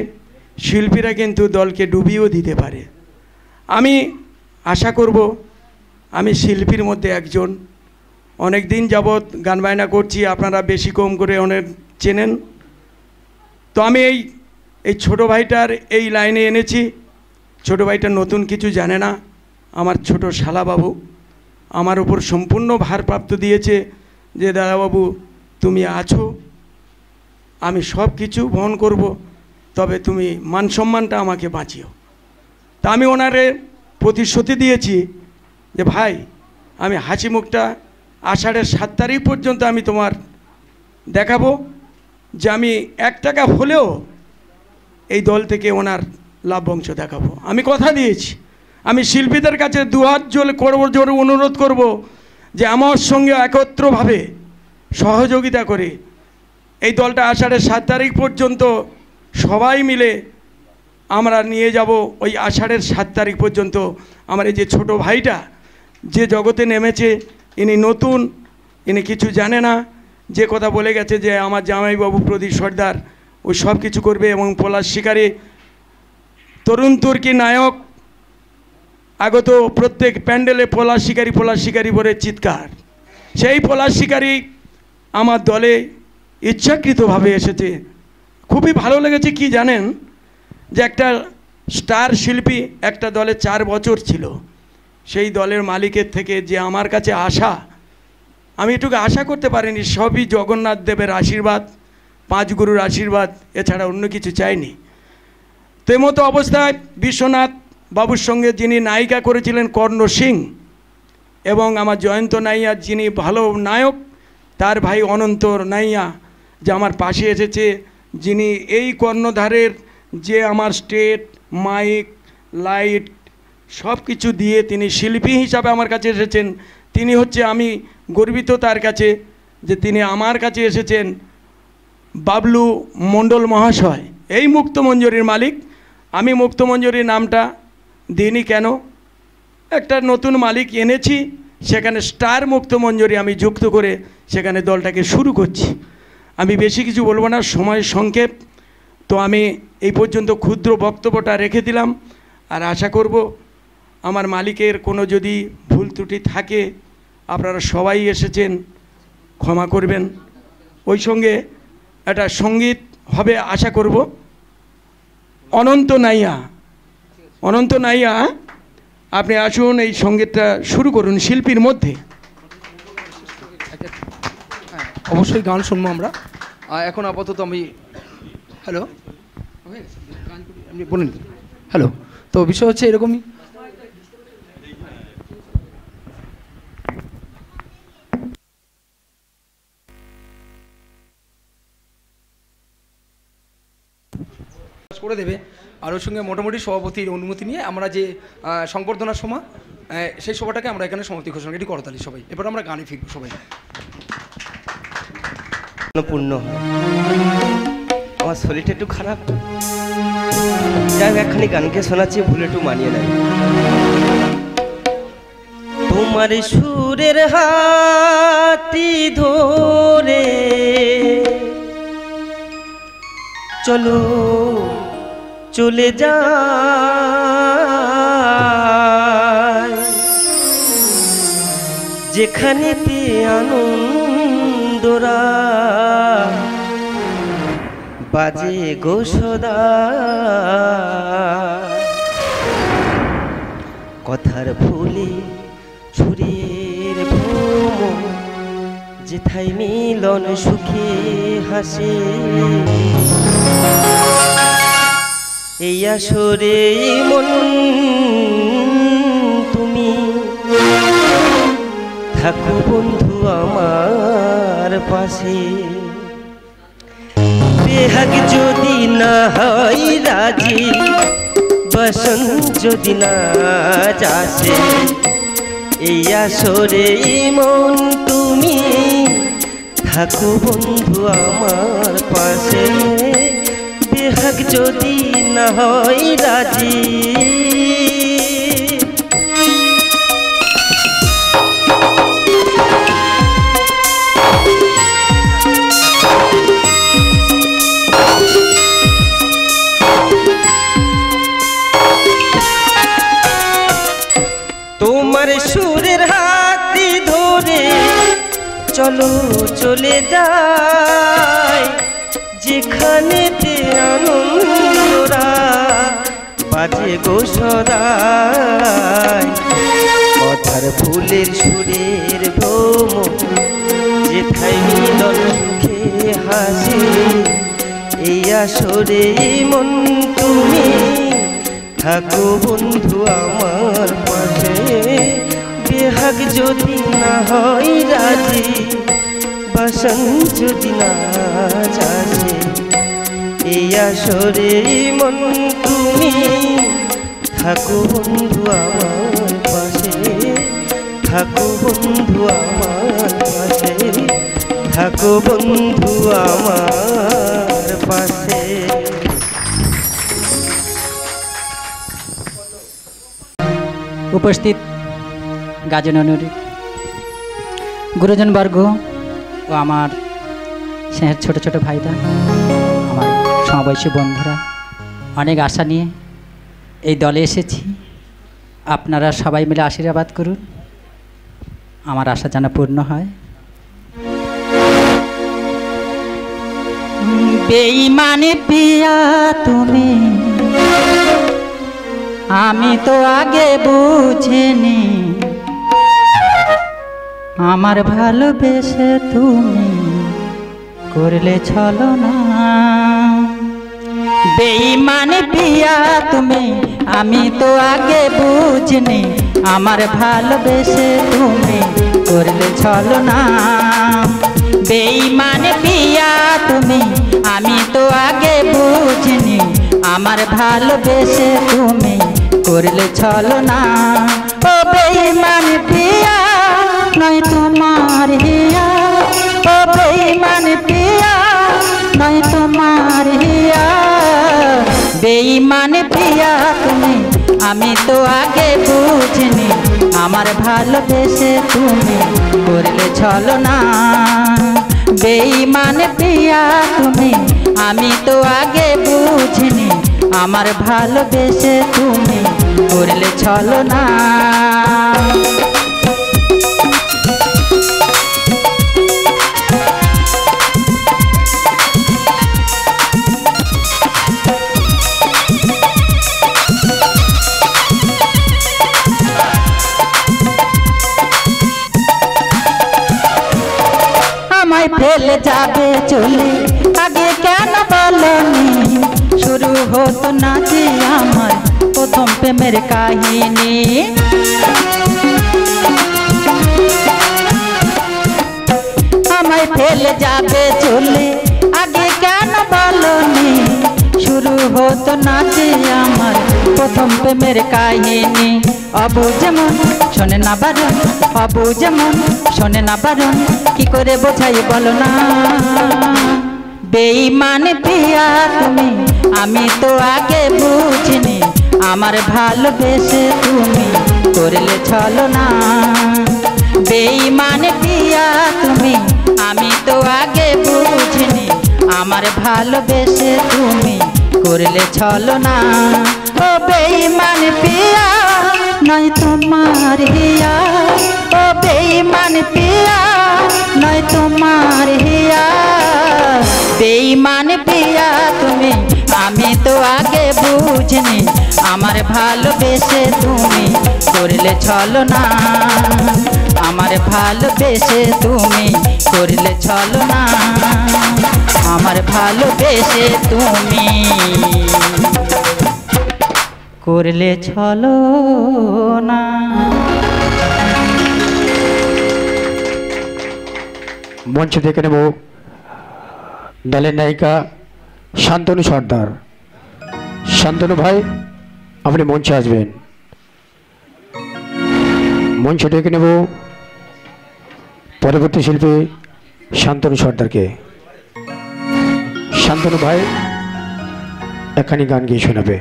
শিল্পীরা কিন্তু দলকে ডুবিয়েও দিতে পারে। আমি আশা করব, আমি শিল্পীর মধ্যে একজন, অনেক দিন যাবৎ গান বায়না করছি, আপনারা বেশি কম করে অনেক চেনেন। তো আমি এই ছোটো ভাইটার এই লাইনে এনেছি। ছোটো ভাইটা নতুন কিছু জানে না। আমার ছোট শালাবাবু আমার উপর সম্পূর্ণ ভারপ্রাপ্ত দিয়েছে যে দাদাবাবু তুমি আছো, আমি সব কিছু বহন করব, তবে তুমি মান সম্মানটা আমাকে বাঁচিও। তা আমি ওনারে প্রতিশ্রুতি দিয়েছি যে ভাই আমি হাসি মুখটা আষাঢ়ের 7 তারিখ পর্যন্ত আমি তোমার দেখাবো যে আমি 1 টাকা হলেও এই দল থেকে ওনার লাভ্যাংশ দেখাবো। আমি কথা দিয়েছি। আমি শিল্পীদের কাছে দুহাত জোরে অনুরোধ করব যে আমার সঙ্গে একত্রভাবে সহযোগিতা করে এই দলটা আষাঢ়ের 7 তারিখ পর্যন্ত সবাই মিলে আমরা নিয়ে যাব। ওই আষাঢ়ের 7 তারিখ পর্যন্ত আমার এই যে ছোট ভাইটা যে জগতে নেমেছে, ইনি নতুন, ইনি কিছু জানে না, যে কথা বলে গেছে যে আমার জামাইবাবু প্রদীপ সর্দার ওই সব কিছু করবে এবং পলাশ শিকারী তরুণ তুর্কি নায়ক আগত প্রত্যেক প্যান্ডেলে পলাশ শিকারী বলে চিৎকার। সেই পলাশ শিকারী আমার দলে ইচ্ছাকৃতভাবে এসেছে। খুবই ভালো লেগেছে কি জানেন, যে একটা স্টার শিল্পী একটা দলে 4 বছর ছিল, সেই দলের মালিকের থেকে যে আমার কাছে আশা, আমি এটুকু আশা করতে পারিনি। সবই জগন্নাথ দেবের আশীর্বাদ, 5 গুরুর আশীর্বাদ, এছাড়া অন্য কিছু চাইনি। তো এই মতো অবস্থায় বিশ্বনাথ বাবুর সঙ্গে যিনি নায়িকা করেছিলেন কর্ণ সিং, এবং আমার জয়ন্ত নাইয়া যিনি ভালো নায়ক, তার ভাই অনন্ত নাইয়া যে আমার পাশে এসেছে, যিনি এই কর্ণধারের যে আমার স্টেট মাইক লাইট সব কিছু দিয়ে তিনি শিল্পী হিসাবে আমার কাছে এসেছেন। তিনি হচ্ছে, আমি গর্বিত তার কাছে যে তিনি আমার কাছে এসেছেন। বাবলু মণ্ডল মহাশয় এই মুক্তমঞ্জুরির মালিক। আমি মুক্তমঞ্জুরির নামটা দিইনি কেন, একটা নতুন মালিক এনেছি, সেখানে স্টার মুক্তমঞ্জুরি আমি যুক্ত করে সেখানে দলটাকে শুরু করছি। আমি বেশি কিছু বলবো না, সময় সংক্ষেপ। তো আমি এই পর্যন্ত ক্ষুদ্র বক্তব্যটা রেখে দিলাম। আর আশা করব আমার মালিকের কোনো যদি ভুল ত্রুটি থাকে আপনারা সবাই এসেছেন, ক্ষমা করবেন। ওই সঙ্গে একটা সঙ্গীত হবে আশা করব। অনন্ত নাইয়া আপনি আসুন, এই সঙ্গীতটা শুরু করুন শিল্পীর মধ্যে। অবশ্যই গান শুনবো আমরা। এখন আপাতত আমি হ্যালো আপনি বলুন। হ্যালো, তো বিষয় হচ্ছে এরকমই, করে দেবে। আর ওর সঙ্গে মোটামুটি সভাপতির অনুমতি নিয়ে আমরা যে সংবর্ধনার সময় সেই সভাটাকে আমরা এখানে সমাপ্তি ঘোষণা এটি করতালি সবাই। এবার আমরা গানে ফিরবো সবাই। পূর্ণ আমার শরীরটা একটু খারাপ, যাই হোক একখানি গানকে শোনাচ্ছি, ভুলে একটু মানিয়ে নেয়। তোমার সুরের হাতি ধরে চলো চলে যায়, যেখানেতে আনন্দরা বাজে গো সদা। কথার ভুলে সুরের ভ্রম যেথায় মিলন সুখে হাসে এই আসরে মন তুমি থাকো বন্ধু আমার পাশে বেহাগ যদি না হয় রাজি বসন্ত যদি না যাসে এই আসরে মন তুমি থাকো বন্ধু আমার পাশে বেহাগ যদি না হয় রাজি তোমার সুরের হাতি ধরে চলো চলে যাই যেখানেতে আনন্দরা বাজে গোসরাই কথার ফুলের সুরের ভ্রম যেথায় মিলন সুখে হাসি এই আসরে মন তুমি থাকো বন্ধু আমার পাশে বেহাগ যদি না হয় রাজি বসন্ত যদি না যাসে এই আসরে মন তুমি থাকো বন্ধু আমার পাশে থাকো বন্ধু আমার পাশে থাকো বন্ধু আমার পাশে উপস্থিত গাজননুর গুরুজনবর্গ ও আমার স্নেহের ছোট ছোট ভাইরা আমার সমবয়সী বন্ধুরা অনেক আশা নিয়ে এই দলে এসেছি আপনারা সবাই মিলে আশীর্বাদ করুন আমার আশা যেন পূর্ণ হয় বেঈমানে পিয়া তুমি আমি তো আগে বুঝিনি আমার ভালোবেসে তুমি করলে ছলনা বেঈমান পিয়া তুমি আমি তো আগে বুঝিনি আমার ভালোবেসে তুমি করলে ছলনা বেঈমান পিয়া তুমি আমি তো আগে বুঝিনি আমার ভালোবেসে তুমি করলে ছলনা ও বেঈমান পিয়া নয় তোমার হিয়া ও বেঈমান পিয়া নয় তোমার হিয়া বেঈমান পিয়া তুমি আমি তো আগে বুঝিনি আমার ভালোবেসে তুমি করলে ছলনা বেঈমান পিয়া তুমি আমি তো আগে বুঝিনি আমার ভালোবেসে তুমি করলে ছলনা আমায় ফেলে যাবে চলে আগে কেন বলনি শুরু হতো না যে আমার প্রথম প্রেমের কাহিনী আমায় ফেলে যাবে চলে আগে কেন বলনি শুরু হতো না যে আমার প্রথম প্রেমের কাহিনী অবু যেমন শোনে না বারণ অবু যেমন শোনে না বারণ কি করে বোঝাই বলো না বেঈমান পিয়া তুমি আমি তো আগে বুঝিনি আমার ভালোবেসে তুমি করলে ছলনা বেঈমান পিয়া তুমি আমি তো আগে বুঝিনি আমার ভালোবেসে তুমি করলে ছলনা ও বেঈমান পিয়া নয় তোমার হিয়া ও বেঈমান পিয়া নয় তোমার হিয়া বেঈমান পিয়া তুমি আমি তো আগে বুঝিনি আমার ভালোবেসে তুমি করলে ছলনা, আমার ভালোবেসে তুমি করলে ছলনা, আমার ভালোবেসে তুমি করলে ছলনা। মঞ্চ দেখে নেব দলের নায়িকা শান্তনু সর্দার। শান্তনু ভাই, আপনি মঞ্চে আসবেন। মঞ্চ ডেকে নেব পরবর্তী শিল্পী শান্তনু সর্দারকে। শান্তনু ভাই এখানে গান গিয়ে শোনাবে।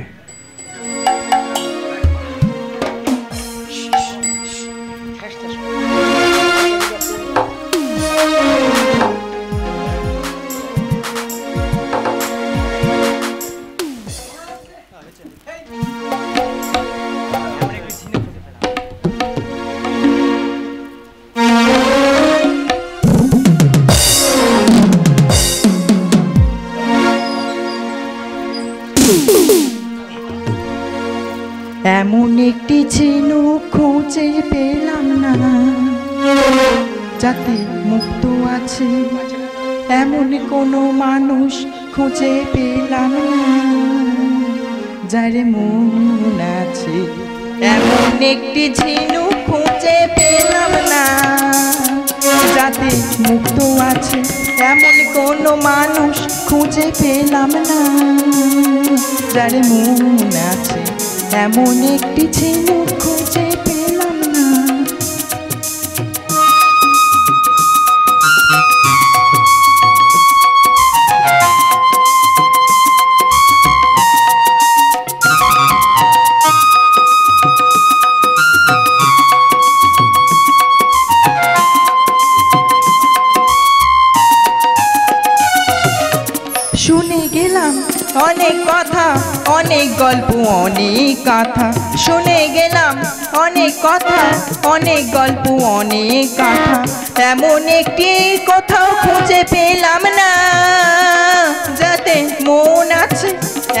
এমন একটি ঝিনুক খুঁজে পেলাম না যাতে মুক্ত আছে, এমন কোনো মানুষ খুঁজে পেলাম না যার মন আছে। এমন একটি ঝিনুক খুঁজে পেলাম না যাতে মুক্ত আছে, এমন কোনো মানুষ খুঁজে পেলাম না যার মন আছে। এমন একটি ঝিনুক খুঁজে পেলাম না। শুনে গেলাম অনেক কথা, অনেক গল্প, অনেক কথা। শুনে গেলাম অনেক কথা, অনেক গল্প, অনেক কথা। এমন একটি কোথাও খুঁজে পেলাম না যাতে মন আছে,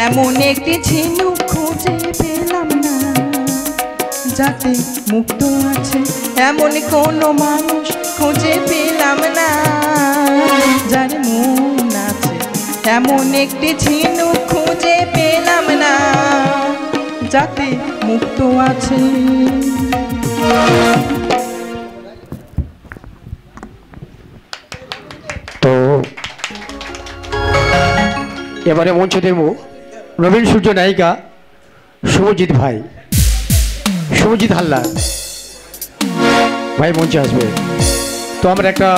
এমন একটি ঝিনুক খুঁজে পেলাম না যাতে মুক্ত আছে, এমন কোনো মানুষ খুঁজে পেলাম না যার মন আছে। এমন একটি ঝিনুক খুঁজে পেলাম না যাতে মুক্ত আছে। তো এবারে মঞ্চ দেব নবীন সূর্য নায়িকা শুভজিৎ ভাই, শুভজিৎ হালদার ভাই মঞ্চে আসবে। তো আমরা একটা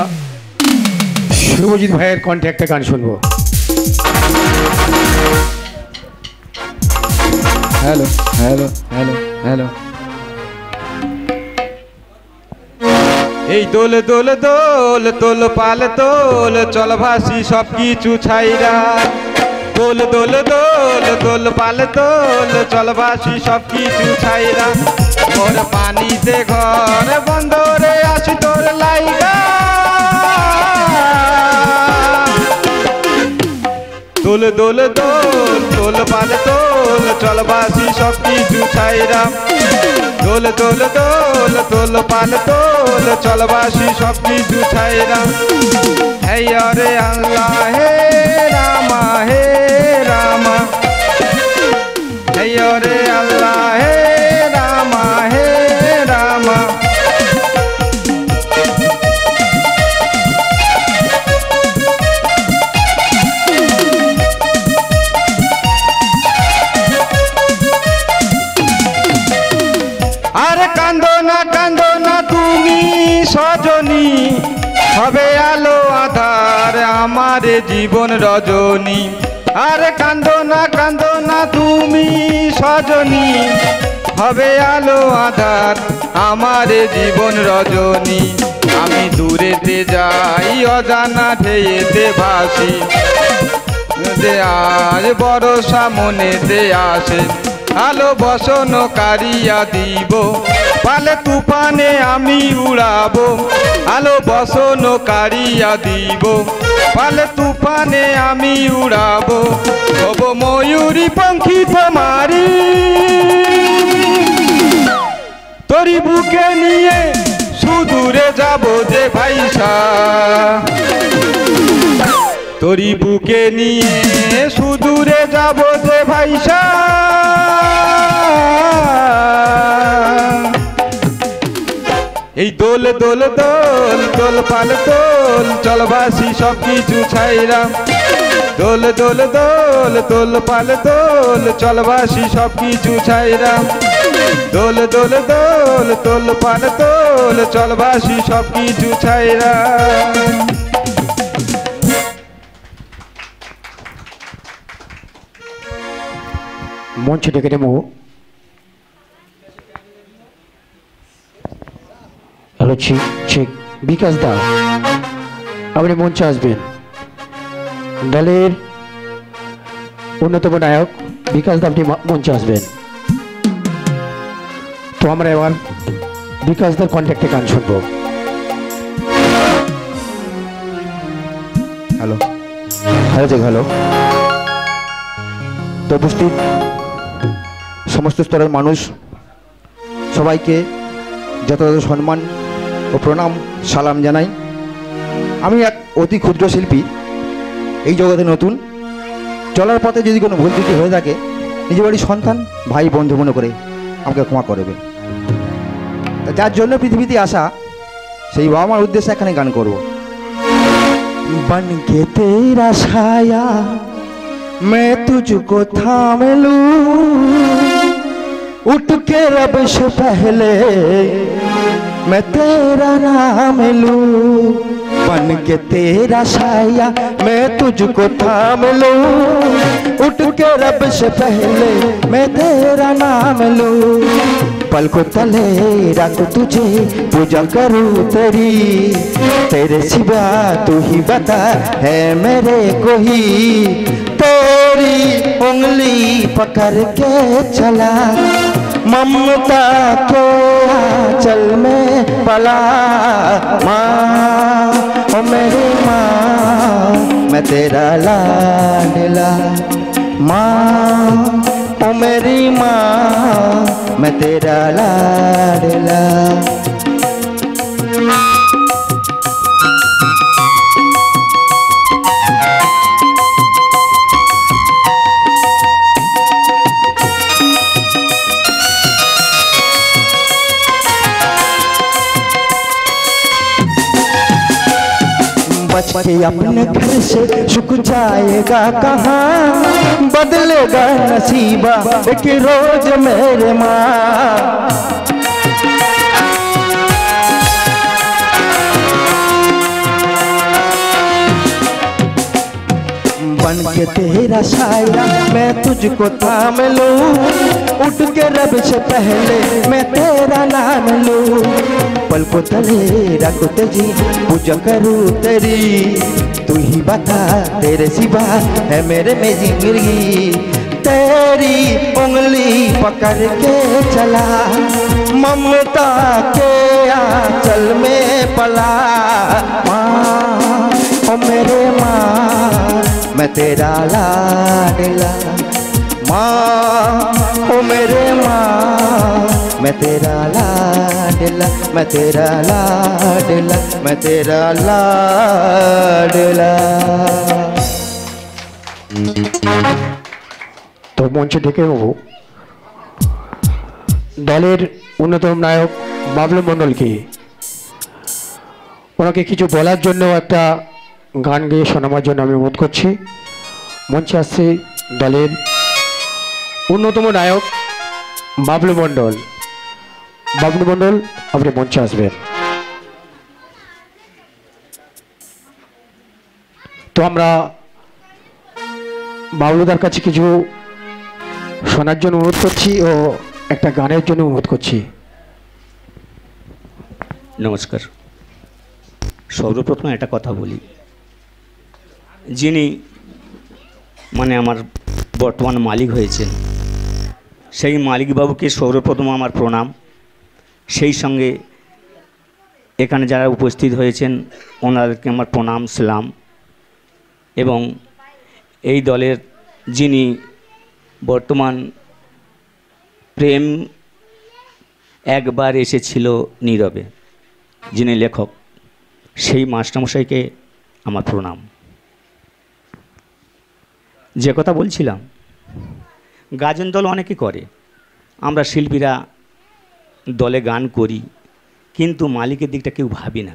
শুভজিৎ ভাইয়ের কণ্ঠে একটা গান শুনবো। Hello hello hello hello. এই দোল দোল দোল তোল পাল তোল চল ভাসি সব কিছু ছাইরা। দোল দোল দোল তোল পাল তোল চল ভাসি সব কিছু ছাইরা। মোর পানিতে ঘর বন্দরে আসি তোর লাইগা। দোল দোল দোল তোল পাল তোল চল ভাসি সব কিছু ছাইরা। দোল দোল দোল তোল পাল তোল চল ভাসি সব কিছু ছাইরা। হে রে আল্লাহ হে রামা হে রামা, হে রে আল্লাহ হে রামা হে রামা। আরে কান্দো না তুমি সজনী, হবে আলো আধার আমার জীবন রজনী। আরে কান্দো না তুমি সজনী, হবে আলো আধার আমার জীবন রজনী। আমি দূরেতে যাই অজানা ঢেয়েতে ভাসি, যে আজ বড় সামনেতে আসে আলো বসন কারিয়া দিব। পালে তুফানে আমি উড়াবো, আলো বসন কারিয়া দিব। পালে তুফানে আমি উড়াবো, হব ময়ূরী পঙ্খী তোমারি। তোরি বুকে নিয়ে সুদূরে যাব যে ভাইসা, তোরি বুকে নিয়ে সুদূরে যাব যে ভাইসা। এই দোল দোল দোল দোল পাল দোল, চলবাসী সব কিছু ছাইরা। দোল দোল দোল দোল পাল দোল, চলবাসী সব কিছু ছাইরা। দোল দোল দোল দোল পাল দোল, চলবাসী সব কিছু ছাইরা। মঞ্চ ডেকে নেব হ্যালো ঠিক বিকাশ দা, আপনি মঞ্চে আসবেন। দলের অন্যতম নায়ক বিকাশ দা, আপনি মঞ্চে আসবেন। তো আমরা এবার বিকাশ দার কন্ট্যাক্টে গান শুনবো। Hello hello. তো উপস্থিত সমস্ত স্তরের মানুষ সবাইকে যথাযথ সম্মান ও প্রণাম সালাম জানাই। আমি এক অতি ক্ষুদ্র শিল্পী, এই জগতে নতুন। চলার পথে যদি কোনো ভুল ত্রুটি হয়ে থাকে, নিজের বাড়ির সন্তান ভাই বন্ধু মনে করে আমাকে ক্ষমা করবে। তা যার জন্য পৃথিবীতে আসা, সেই বাবা মার উদ্দেশ্যে এখানে গান করব। बन के तेरा छाया मैं तुझको थाम लूं, उठ के रब से पहले मैं तेरा नाम लूं। बन के तेरा छाया मैं तुझको थाम लूं, उठ के रब से पहले मैं तेरा नाम लूं। पलकों तले रख तुझे पूजा करूं तेरी, तेरे सिवा तू ही बता है मेरे कोई। तेरी उंगली पकड़ के चला, ममता के आंचल में पला। माँ ओ मेरी माँ, मैं तेरा लाडला। माँ ओ मेरी माँ, मैं तेरा लाडला। बच के अपने घर से सुख जाएगा कहाँ, बदलेगा नसीबा एक रोज मेरे माँ। बन के तेरा साया मैं तुझको थाम लूं, उठ के रब से पहले मैं तेरा नाम लूं। पलकों तले रखो तेजी पूजा करूं तेरी, तू ही बता तेरे सिवा है मेरे में जिंदगी। तेरी उंगली पकड़ के चला, ममता के आंचल में पला। माँ ओ मेरे माँ, मैं तेरा लाडला। माँ ओ मेरे माँ, मैं तेरा लाडला। मैं तेरा लाडला, मैं तेरा लाडला। তো মঞ্চে ডেকে নেব দলের অন্যতম নায়ক বাবলু মণ্ডলকে। ওনাকে কিছু বলার জন্য একটা গান গেয়ে শোনাবার জন্য আমি অনুরোধ করছি। মঞ্চে আসছে দলের অন্যতম নায়ক বাবলু মণ্ডল। বাবলু মণ্ডল, আপনি মঞ্চে আসবেন। তো আমরা বাবলুদার কাছে কিছু শোনার জন্য অনুরোধ করছি ও একটা গানের জন্য অনুরোধ করছি। নমস্কার। সর্বপ্রথম একটা কথা বলি, যিনি মানে আমার বর্তমান মালিক হয়েছেন, সেই মালিকবাবুকে সর্বপ্রথম আমার প্রণাম। সেই সঙ্গে এখানে যারা উপস্থিত হয়েছেন ওনাদেরকে আমার প্রণাম সালাম। এবং এই দলের যিনি বর্তমান প্রেম একবার এসেছিল নীরবে, যিনি লেখক, সেই মাস্টারমশাইকে আমার প্রণাম। যে কথা বলছিলাম, গাজন দল অনেকে করে, আমরা শিল্পীরা দলে গান করি, কিন্তু মালিকের দিকটা কেউ ভাবি না।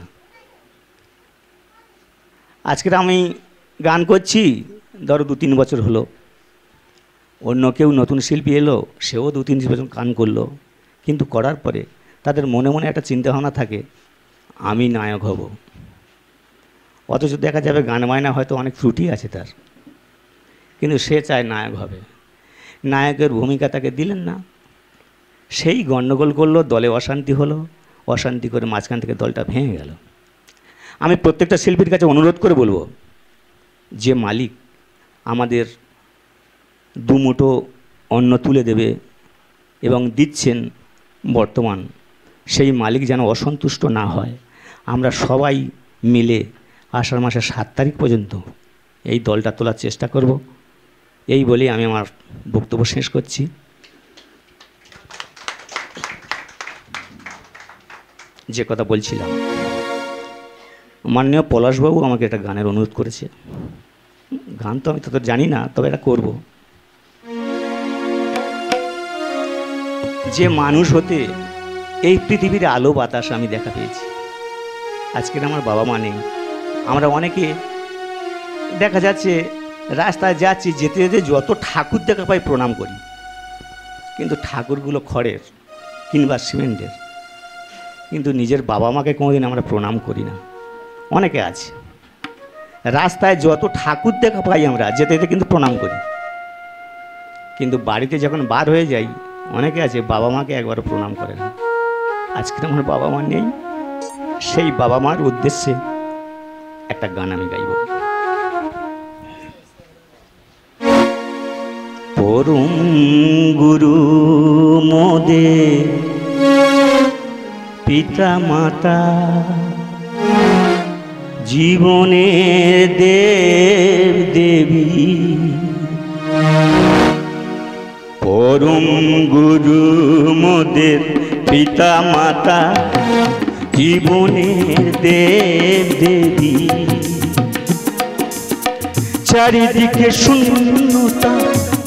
আজকের আমি গান করছি, ধরো 2-3 বছর হলো, অন্য কেউ নতুন শিল্পী এলো, সেও 2-3 বছর গান করলো, কিন্তু করার পরে তাদের মনে মনে একটা চিন্তাভাবনা থাকে আমি নায়ক হব। অথচ দেখা যাবে গান বায়না হয়তো অনেক ত্রুটি আছে তার, কিন্তু সে চায় নায়ক হবে। নায়কের ভূমিকা তাকে দিলেন না, সেই গণ্ডগোল করলো, দলে অশান্তি হলো, অশান্তি করে মাঝখান থেকে দলটা ভেঙে গেল। আমি প্রত্যেকটা শিল্পীর কাছে অনুরোধ করে বলবো, যে মালিক আমাদের দুমুঠো অন্ন তুলে দেবে এবং দিচ্ছেন বর্তমান, সেই মালিক যেন অসন্তুষ্ট না হয়। আমরা সবাই মিলে আষাঢ় মাসের 7 তারিখ পর্যন্ত এই দলটা তোলার চেষ্টা করব। এই বলেই আমি আমার বক্তব্য শেষ করছি। যে কথা বলছিলাম, মাননীয় পলাশবাবু আমাকে একটা গানের অনুরোধ করেছে। গান তো আমি তত জানি না, তবে এটা করব। যে মানুষ হতে এই পৃথিবীর আলো বাতাস আমি দেখা পেয়েছি, আজকের আমার বাবা মা নেই। আমরা অনেকে দেখা যাচ্ছে রাস্তায় যাচ্ছি, যেতে যেতে যত ঠাকুর দেখা পাই প্রণাম করি, কিন্তু ঠাকুরগুলো খড়ের কিংবা সিমেন্টের, কিন্তু নিজের বাবা মাকে কোনোদিন আমরা প্রণাম করি না। অনেকে আছে রাস্তায় যত ঠাকুর দেখা পাই আমরা যেতে যেতে কিন্তু প্রণাম করি, কিন্তু বাড়িতে যখন বার হয়ে যাই অনেকে আছে বাবা মাকে একবারও প্রণাম করে না। আজকে আমার বাবা মা নেই, সেই বাবা মার উদ্দেশ্যে একটা গান আমি গাইব। পরম গুরু মোদের পিতা মাতা, জীবনের দেব দেবী, পরম গুরু মোদের পিতা মাতা, জীবনের দেব দেবী। চারিদিকে শূন্যতা,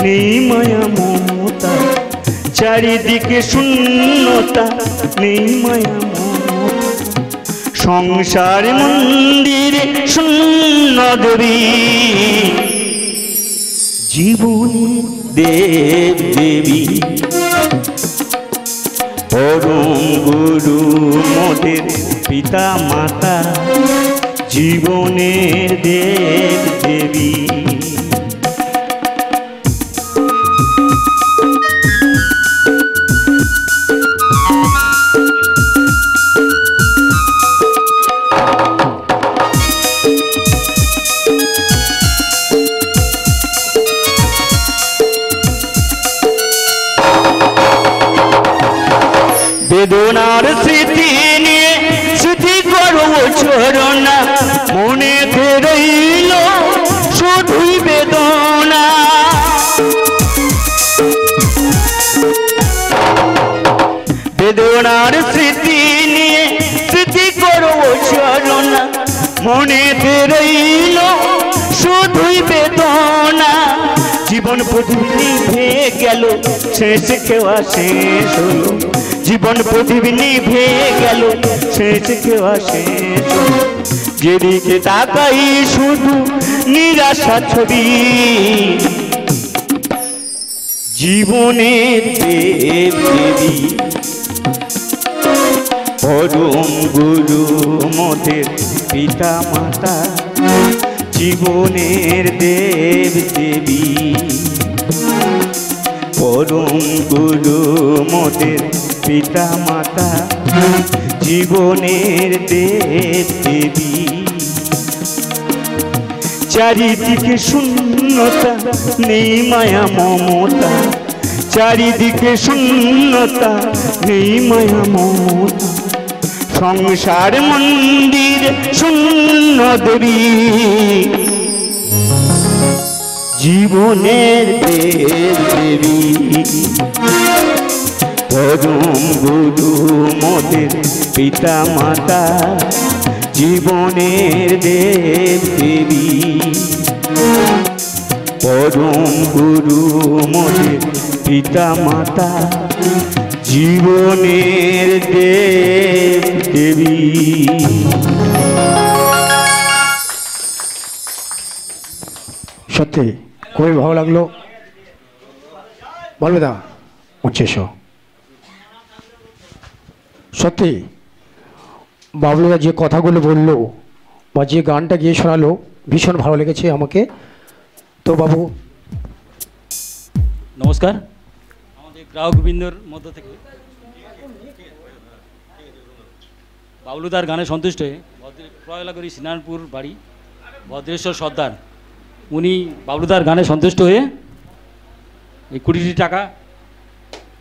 নেই মায়া মমতা, চারিদিকে শূন্যতা, নেই মায়া মমতা, সংসার মন্দিরে শূন্য দেবী, জীবনের দেব দেবী। পরম গুরু মোদের পিতা মাতা, জীবনের দেব দেবী। বেদনার স্মৃতি নিয়ে স্মৃতি করো ছড়না, মনে রইল শুধুই বেদনা। বেদনার স্মৃতি নিয়ে স্মৃতি করো ছড়না, মনে রইল শুধুই বেদনা। জীবন প্রদীপ নিভে গেল, শেষ খেওয়া শেষ হলো, জীবন প্রদীপ নিভে গেল, শেষ খেওয়া শেষ হলো। যেদিকে তাকাই শুধু নিরাশা ছবি, জীবনের দেব দেবী। পরম গুরু মোদের পিতা মাতা, জীবনের দেব দেবী। পরম গুরু মোদের পিতা মাতা, জীবনের দেব দেবী। চারিদিকে শূন্যতা, নেই মায়া মমতা, চারিদিকে শূন্যতা, নেই মায়া মমতা, সংসার মন্দির শূন্য দেবী, জীবনের দেবী, পরম গুরু মোদের পিতা মাতা, জীবনের দেবী, পরম গুরু মোদের পিতা মাতা, জীবনের দেবী। সত্যি খুবই ভালো লাগলো। বলবে দা হচ্ছে সত্যি বাবলুদা যে কথাগুলো বললো বা যে গানটা গিয়ে শোনালো ভীষণ ভালো লেগেছে আমাকে। তো বাবু নমস্কার, আমাদের গ্রাহকবৃন্দর মধ্য থেকে বাবলুদার গানে সন্তুষ্ট হয়ে প্রয়ালাগরি সিনানপুর বাড়ি ভদ্রেশ্বর সর্দার উনি বাবলুদার গানে সন্তুষ্ট হয়ে এই 20 টাকা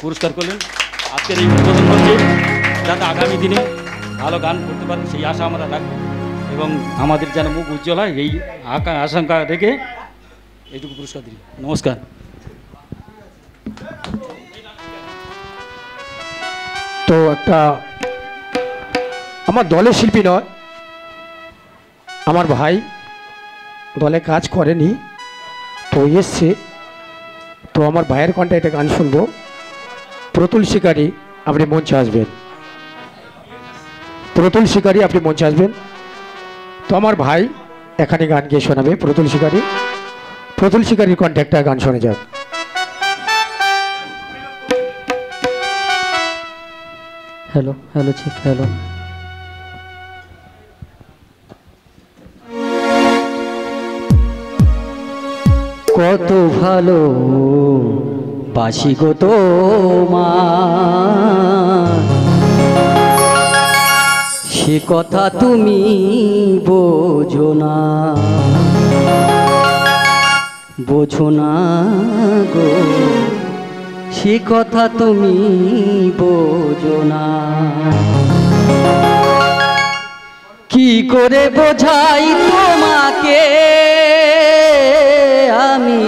পুরস্কার করলেন। আজকের এই উদ্বোধন করছে যাতে আগামী দিনে ভালো গান করতে পারেন সেই আশা আমরা রাখি এবং আমাদের যেন মুখ উজ্জ্বল হয় এই আশঙ্কা রেখে এইটুকু পুরস্কার দিই। নমস্কার। তো একটা আমার দলের শিল্পী নয়, আমার ভাই দলে কাজ করেনি তো এসছে, তো আমার ভাইয়ের কণ্ঠে একটা গান শুনবো। প্রতুল শিকারী আপনি মঞ্চে আসবেন, প্রতুল শিকারী আপনি মঞ্চে আসবেন। তো আমার ভাই এখানে গান গিয়ে শোনাবে প্রতুল শিকারী। প্রতুল শিকারীর কণ্ঠে একটা গান শোনা যাক। হ্যালো হ্যালো ঠিক হ্যালো। কত ভালো বাসি গো তোমার, সে কথা তুমি বোঝো না, বোঝো না গো, সে কথা তুমি বোঝো না। কি করে বোঝাই তোমাকে আমি,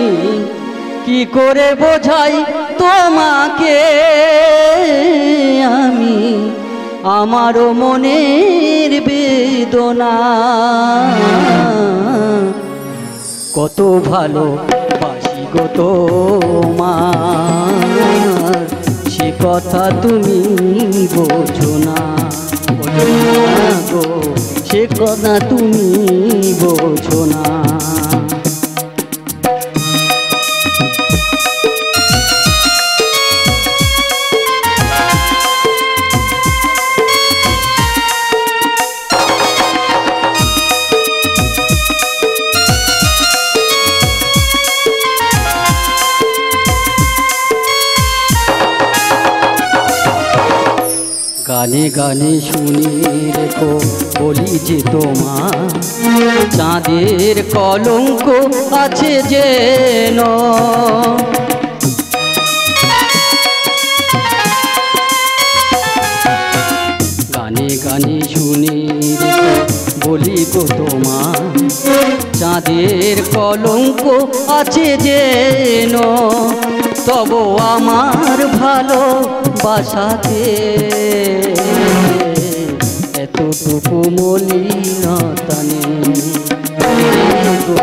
কি করে বোঝাই তোমাকে আমি, আমারও মনের বেদনা। কত ভালো বাসি গো তোমার, সে কথা তুমি বোঝো না, বোঝো না গো, সে কথা তুমি বোঝো না। গানে গানে শুনি রেখো বলি যে তোমার, চাঁদের কলঙ্ক আছে যেন, গানে গানে শুনি রেখো বলি গো তোমার, চাঁদের কলঙ্ক আছে যেন, তব আমার ভালোবাসাতে এতটুকু মলিনতা নেই গো,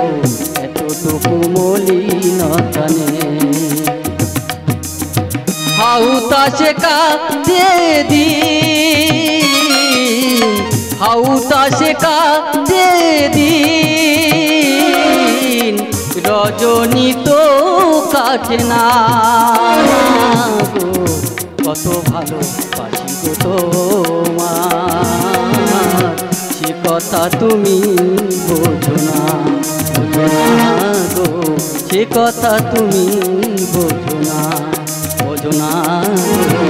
এতটুকু মলিনতা নেই। হাউতাশে কাঁদে দিন, হাউতাশে কাঁদে দিন, রজনী তো কাটে না গো, কত ভালো বাসি গো তোমার, সে কথা তুমি বোঝো না, বোঝো না গো, সে কথা তুমি বোঝো না, বোঝো না গো,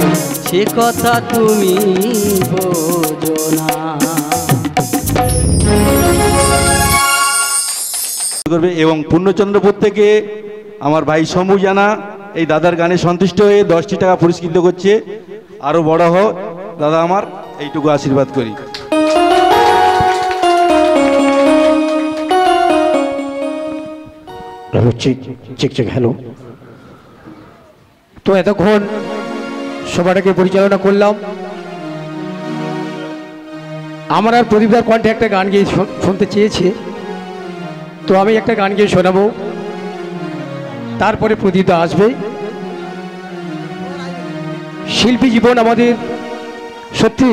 সে কথা তুমি বোঝো না। করবে এবং পূর্ণচন্দ্রপুর থেকে আমার ভাই সমু জানা এই দাদার গানে সন্তুষ্ট হয়ে 10টি টাকা পুরস্কৃত করছে। আরও বড় হোক দাদা আমার, এইটুকু আশীর্বাদ করি। হ্যালো, তো এতক্ষণ সবাটাকে পরিচালনা করলাম। আমার আর প্রদীপদার কণ্ঠে একটা গান গিয়ে শুনতে চেয়েছে, তো আমি একটা গান গিয়ে শোনাবো, তারপরে প্রদীপদা আসবে। শিল্পী জীবন আমাদের, সত্যি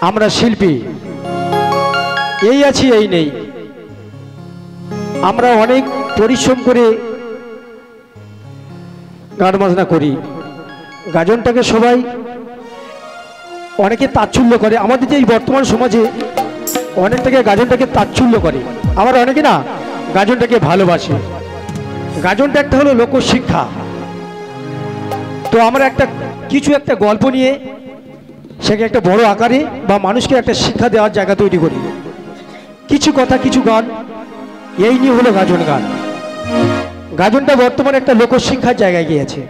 আমরা শিল্পী, এই আছি এই নেই। আমরা অনেক পরিশ্রম করে গান বাজনা করি, গাজনটাকে সবাই অনেকে তাচ্ছল্য করে। আমাদের যে এই বর্তমান সমাজে অনেকটাকে গাজনটাকে তাচ্ছল্য করে, আবার অনেকে না গাজনটাকে ভালোবাসে। গাজনটা একটা হলো লোকশিক্ষা। তো আমরা একটা গল্প নিয়ে সেকে একটা বড় আকারে বা মানুষকে একটা শিক্ষা দেওয়ার জায়গা তৈরি করি। কিছু কথা, কিছু গান, এই নিয়ে হলো গাজন গান। গাজনটা বর্তমানে একটা লোকশিক্ষার জায়গায় গিয়েছে।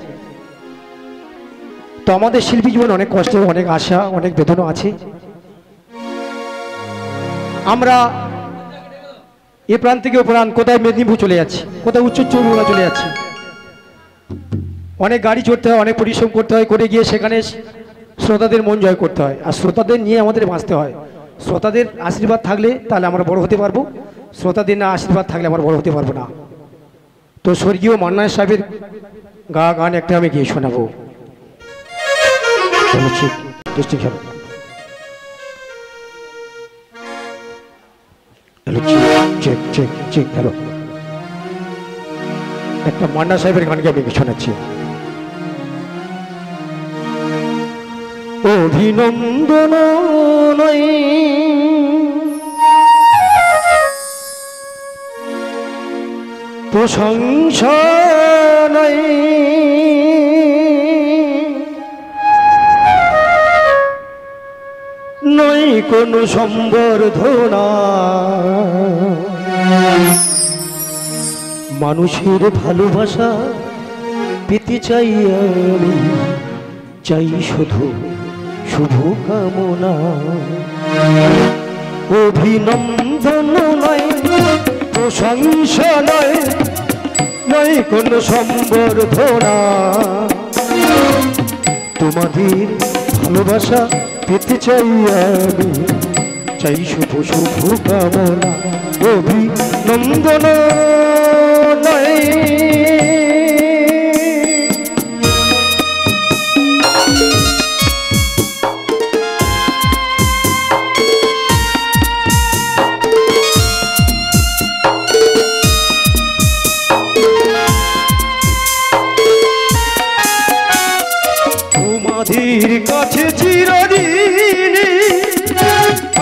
তো আমাদের শিল্পী জীবন অনেক কষ্ট, অনেক আশা, অনেক বেদনা আছে। আমরা এ প্রান্ত থেকে ও প্রান্ত, কোথায় মেদিনীপুর চলে যাচ্ছি, কোথায় উচ্চ চৌমুড়া চলে যাচ্ছি। অনেক গাড়ি চড়তে হয়, অনেক পরিশ্রম করতে হয়, করে গিয়ে সেখানে শ্রোতাদের মন জয় করতে হয়, আর শ্রোতাদের নিয়ে আমাদের বাঁচতে হয়। শ্রোতাদের আশীর্বাদ থাকলে তাহলে আমরা বড় হতে পারবো, শ্রোতাদের না আশীর্বাদ থাকলে আমরা বড় হতে পারবো না। তো স্বর্গীয় মান্না সাহেবের গান একটা আমি গিয়ে শোনাবো। একটা মান্না সাহেবের গানকে আমি শোনাচ্ছি। অভিনন্দন নয় প্রশংসা নয়, নয় কোনো সম্বর্ধনা, মানুষের ভালোবাসা পেতে চাই আমি, চাই শুধু শুভ কামনা। অভিনন্দন নয় প্রশংসা নয়, নয় কোনো সম্বর্ধনা, তোমাদের ভালোবাসা পেতে চাই আমি, চাই শুভ শুভ কামনা। অভিনন্দন নয় তোমাদের কাছে চিরদিন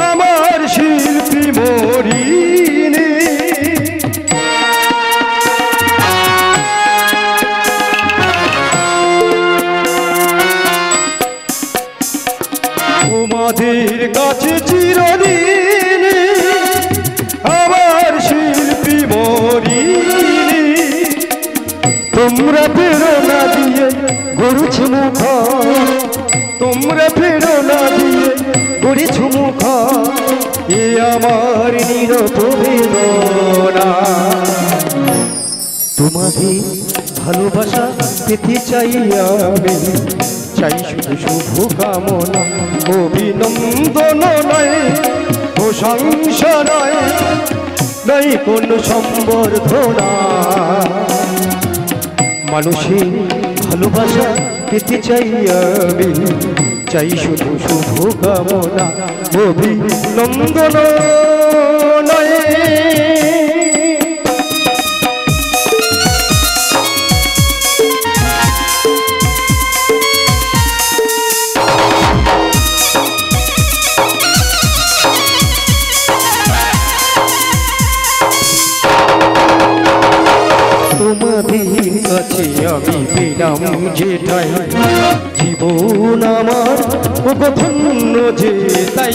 আমার শিল্পী মরিনি, তোমাদের কাছে চিরদিন আমার শিল্পী মরিনি। তোমরা প্রেরণা দিয়ে গড়েছ মুখ, তোমরা প্রেরণা দিয়ে গড়েছ মুখ, এ আমার নীরব বেদনা। তোমাদের ভালোবাসা পেতে চাই আমি, চাই শুধু শুভ কামনা। অভিনন্দন নয় প্রশংসা নয়, নয় কোনো সম্বর্ধনা, মানুষের ভালোবাসা পেতে চাই আমি, চাই শুধু শুভ কামনা। অভিনন্দন নয় তোমাদের কাছে আমি পেলাম যেটাই, জীবন আমার ধন্য যে তাই।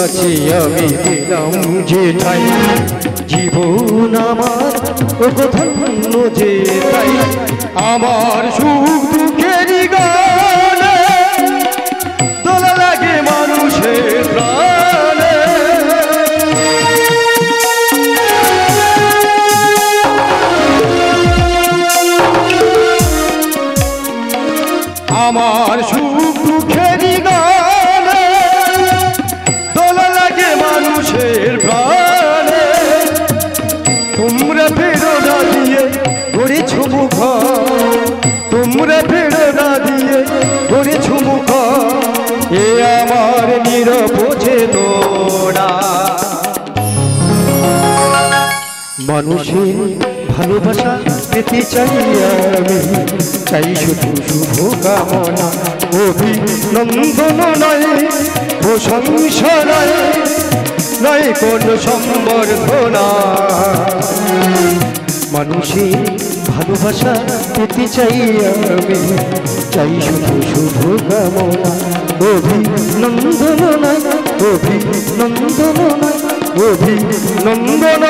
কাছে আমি দিলাম যে ঠাই, জীবন আমার ও ধন্য যে তাই, আমার সুখ দুঃখের গানে দোলা লাগে মানুষের প্রাণে। আমার সুখ দুঃখের গানে দোলা লাগে মানুষের প্রাণে। তোমরা ফেরো না দিয়ে গড়েছ মুখ, তোমরা ফেরো না দিয়ে গড়েছ মুখ, এ আমার নিরপচে তোরা। মানুষের ভালোবাসা পেতে চাই আমি, চাই শুধু শুভ কামনা, অভিনন্দন নয় প্রশংসা নয়, নয় কোন সম্বর্ধনা। মানুষের ভালোবাসা পেতে চাই আমি, চাই শুধু শুভ কামনা, অভিনন্দন নয় অভিনন্দন নয় অভিনন্দন।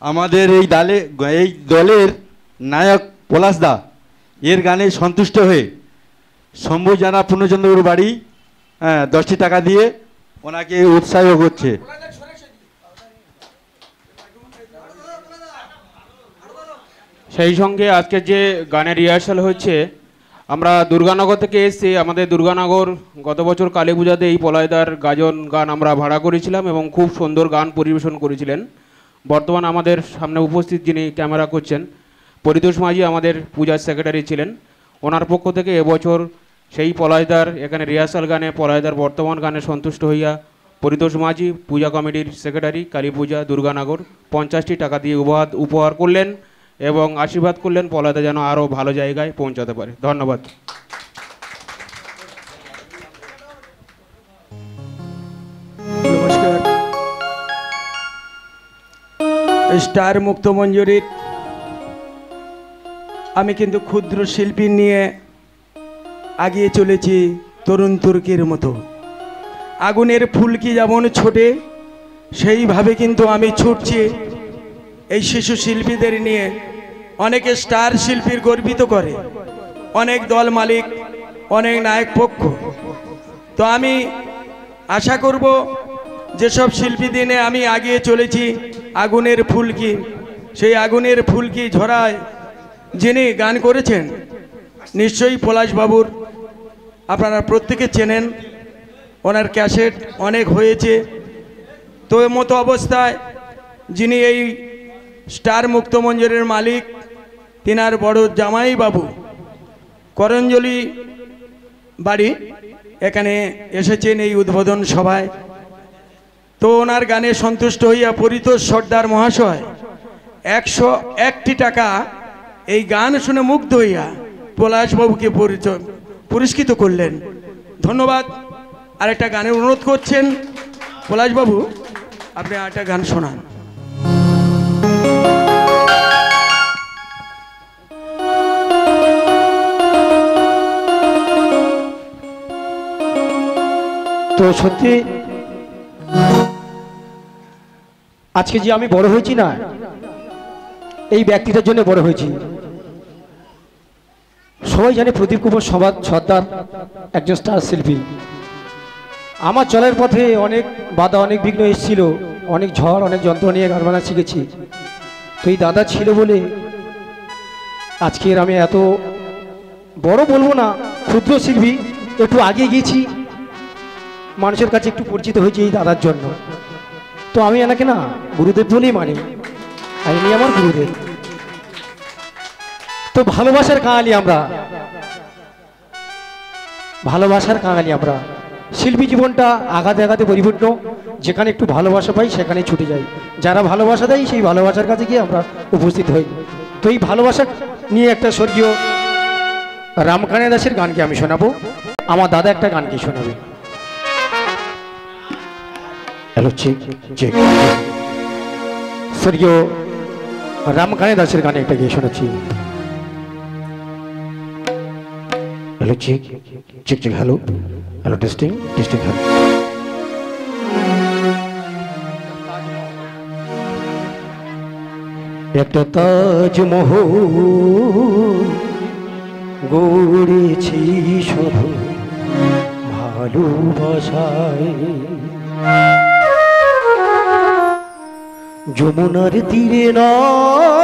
আমাদের এই দলের নায়ক পলাশ দা এর গানে সন্তুষ্ট হয়ে শম্ভু জানা পূর্ণচন্দ্রপুর বাড়ি 10টি টাকা দিয়ে ওনাকে উৎসাহ করছে। সেই সঙ্গে আজকে যে গানের রিহার্সাল হচ্ছে, আমরা দুর্গানগর থেকে এসেছি। আমাদের দুর্গানগর গত বছর কালী পূজাতে এই পলায়দার গাজন গান আমরা ভাড়া করেছিলাম এবং খুব সুন্দর গান পরিবেশন করেছিলেন। বর্তমান আমাদের সামনে উপস্থিত যিনি ক্যামেরা করছেন পরিতোষ মাঝি আমাদের পূজার সেক্রেটারি ছিলেন। ওনার পক্ষ থেকে এবছর সেই পলায়দার এখানে রিহার্সাল গানে পলায়দার বর্তমান গানে সন্তুষ্ট হইয়া পরিতোষ মাঝি পূজা কমিটির সেক্রেটারি কালী পূজা দুর্গানগর 50টি টাকা দিয়ে উপহার করলেন এবং আশীর্বাদ করলেন পলায়দা যেন আরও ভালো জায়গায় পৌঁছাতে পারে। ধন্যবাদ। নমস্কার। স্টার মুক্তমঞ্জুরির আমি কিন্তু ক্ষুদ্র শিল্পী নিয়ে আগিয়ে চলেছি তরুণ তুর্কির মতো। আগুনের ফুলকি যেমন ছোটে সেইভাবে কিন্তু আমি ছুটছি এই শিশু শিল্পীদের নিয়ে। অনেকে স্টার শিল্পীর গর্বিত করে, অনেক দল মালিক, অনেক নায়ক পক্ষ। তো আমি আশা করব যেসব শিল্পী দিনে আমি আগিয়ে চলেছি আগুনের ফুলকি, সেই আগুনের ফুলকি ঝরায় যিনি গান করেছেন নিশ্চয়ই পলাশবাবুর আপনারা প্রত্যেকে চেনেন, ওনার ক্যাসেট অনেক হয়েছে। তো মতো অবস্থায় যিনি এই স্টার মুক্তমঞ্জুরের মালিক, তিনার বড় জামাই বাবু করঞ্জলি বাড়ি এখানে এসেছেন এই উদ্বোধন সভায়। তো ওনার গানে সন্তুষ্ট হইয়া পরিতোষ সর্দার মহাশয় 101টি টাকা এই গান শুনে মুগ্ধ হইয়া পলাশবাবুকে পুরস্কৃত করলেন। ধন্যবাদ। আরেকটা গানের অনুরোধ করছেন পলাশবাবু, আপনি আরেকটা গান শোনান। তো সত্যি আজকে যে আমি বড় হয়েছি না, এই ব্যক্তিটার জন্য বড় হয়েছি। সবাই জানে প্রদীপ কুমার সর্দার একজন স্টার শিল্পী। আমার চলার পথে অনেক বাধা, অনেক বিঘ্ন এসেছিল, অনেক ঝড়, অনেক যন্ত্রণা নিয়ে গান বাজনা শিখেছি। তো এই দাদা ছিল বলে আজকের আমি এত বড় বলবো না, ক্ষুদ্র শিল্পী, একটু আগে গিয়েছি, মানুষের কাছে একটু পরিচিত হয়েছে এই দাদার জন্য। তো আমি এনাকে না গুরুদেব বলেই মানি, আর ইনি আমার গুরুদেব। তো ভালোবাসার কাঙালি আমরা, ভালোবাসার কাঙালি আমরা। শিল্পী জীবনটা আঘাতে আঘাতে পরিপূর্ণ, যেখানে একটু ভালোবাসা পাই সেখানে ছুটে যাই। যারা ভালোবাসা দেয় সেই ভালোবাসার কাছে গিয়ে আমরা উপস্থিত হই। তো এই ভালোবাসা নিয়ে একটা স্বর্গীয় রামকানা দাসের গানকে আমি শোনাবো, আমার দাদা একটা গানকে শোনাবে। হ্যালো, স্বর্গীয় রামকানা দাসের গানে একটা গিয়ে শোনাচ্ছি। Hello check check check hello hello testing testing hello একটা তাজমহল গড়েছি শুধু ভালোবাসায় যমুনার তীরে নয়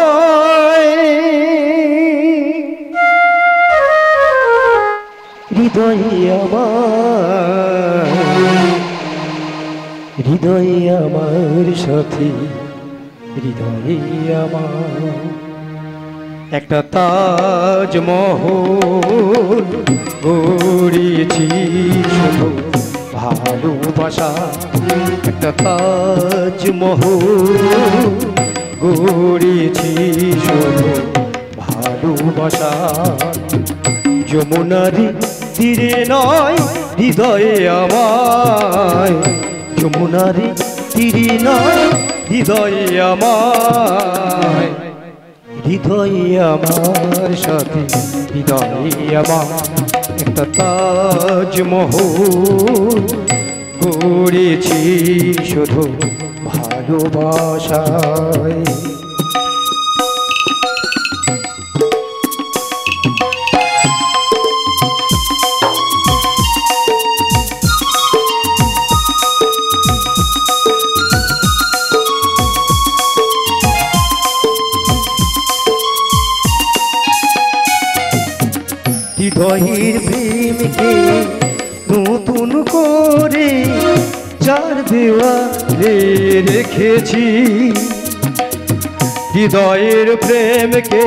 হৃদয়ে আমার সাথে হৃদয়ে আমার একটা তাজমহল গড়েছি শুধু ভালোবাসা একটা তাজমহল গড়েছি শুধু ভালোবাসা যমুনার তীরে নয় হৃদয়ে আমায় যমুনার তীরে নয় হৃদয়ে আমায় হৃদয়ে আমার সাথে হৃদয়ে আমার একটা তাজমহল গড়েছি শুধু ভালোবাসায় হৃদয়ের প্রেমকে নতুন করে চার দেওয়ালে রেখেছি হৃদয়ের প্রেমকে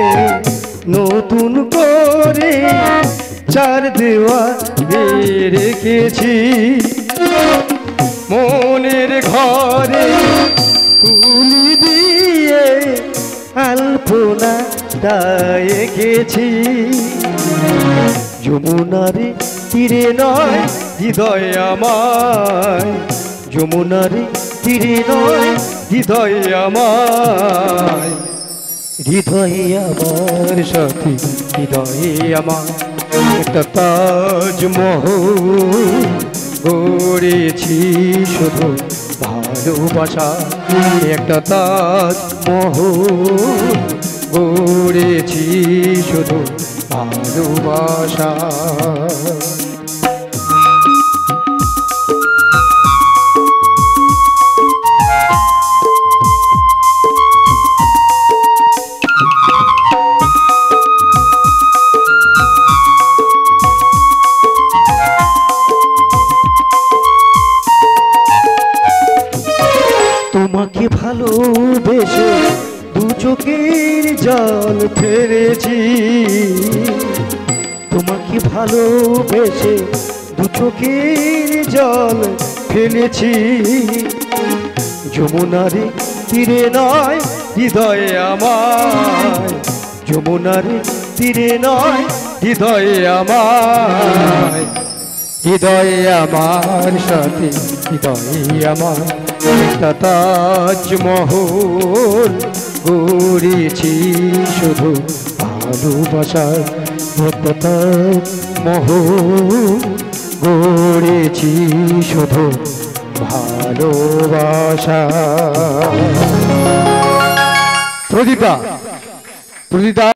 নতুন করে চার দেওয়ালে রেখেছি মনের ঘরে তুলি দিয়ে আলপনাটা এঁকেছি যমুনার তীরে নয় হৃদয়ে আমায় যমুনার তীরে নয় হৃদয়ে আমায় হৃদয়ে আমার সাথী হৃদয়ে আমার একটা তাজমহল গড়েছি শুধু ভালোবাসা একটা তাজমহল গড়েছি শুধু ভালোবাসা তোমাকে ভালোবেসে দু চোখের জল ফেলেছি তোমাকে ভালোবেসে দু চোখের জল ফেলেছি যমুনার তীরে নয় হৃদয়ে আমায় যমুনার তীরে নয় হৃদয়ে আমায় হৃদয়ে আমার সাথে হৃদয়ে আমার একটা তাজমহল গড়েছি শুধু ভালোবাসার একটা তাজমহল গড়েছি শুধু ভালোবাসা প্রদীপা প্রদীপা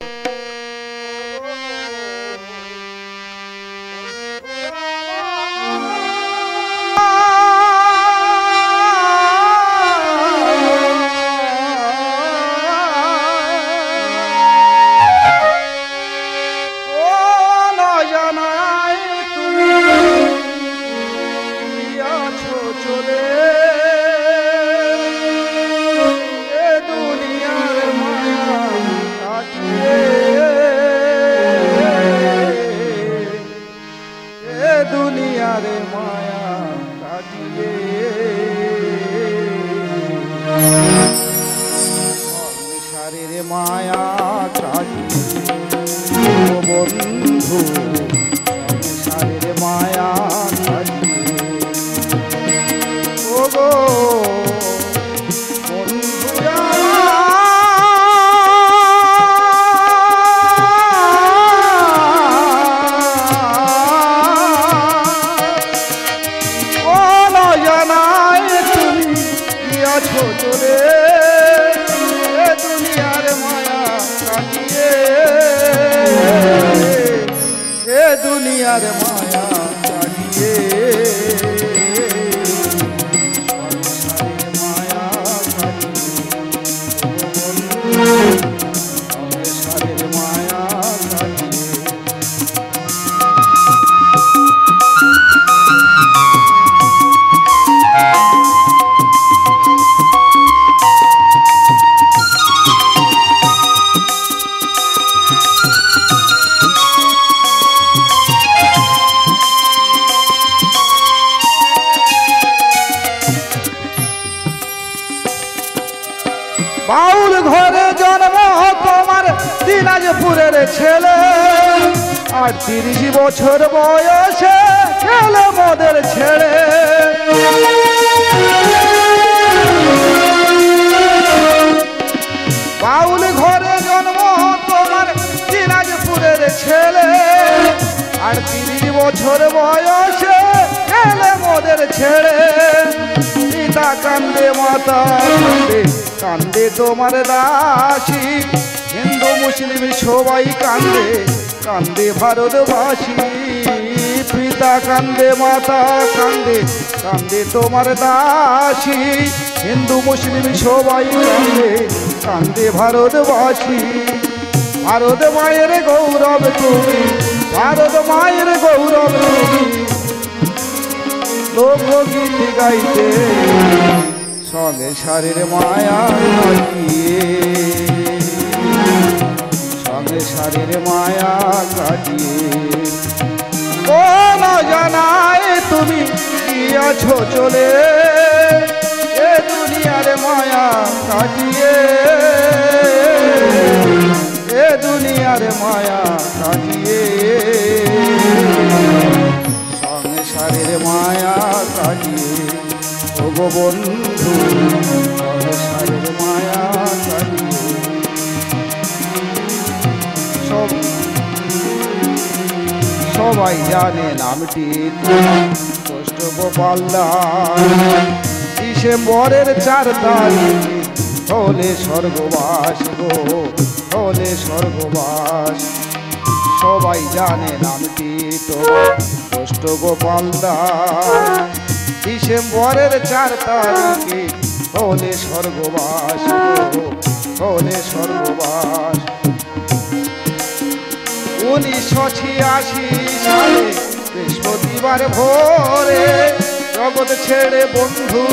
মায়া বন্ধু সংসারের মায়া ও গো বন্ধু আছো চলে এ দুনিয়ার মায়া কাটিয়ে, এ দুনিয়ার মায়া কাটিয়ে, সংসারের মায়া কাটিয়ে, সংসারের মায়া কাটিয়ে। বাউল ঘরে জন্ম তোমার দিনাজপুরের ছেলে, আর 30 বছর বয়সে খেলে মোদের ছেড়ে। বাউল ঘরে জন্ম তোমার দিনাজপুরের ছেলে, আর 30 বছর বয়সে খেলে মোদের ছেড়ে। পিতা কান্দে মাতা কান্দে, কান্দে তোমার দাসী, হিন্দু মুসলিম সবাই কান্দে, কান্দে ভারতবাসী। পিতা কান্দে মাতা কান্দে, কান্দে তোমার দাসী, হিন্দু মুসলিম সবাই কান্দে, কান্দে ভারতবাসী। ভারত মায়ের গৌরব তুমি, ভারত মায়ের গৌরব তুমি, লোকগীত গাইতে সংসারের মায়া কাটিয়ে, সংসারের মায়া কাটিয়ে। ও না জানায় তুমি কি আছো চলে এ দুনিয়ার মায়া কাটিয়ে, এ দুনিয়ার মায়া কাটিয়ে, সংসারের মায়া কাটিয়ে। ও গো বন্ধু সংসারের মায়া কাটিয়ে। সবাই জানে নামটি কষ্ট গোপাল দাস, ডিসেম্বরের 4 তারিখ হলে স্বর্গবাস গো, হলে স্বর্গবাস। সবাই জানে নামটি তোমার কষ্ট গোপাল দাস, ডিসেম্বরের 4 তারিখে হলে স্বর্গবাস গো, হলে স্বর্গবাস। 1986 সালে বৃহস্পতিবার ভোরে জগৎ ছেড়ে বন্ধু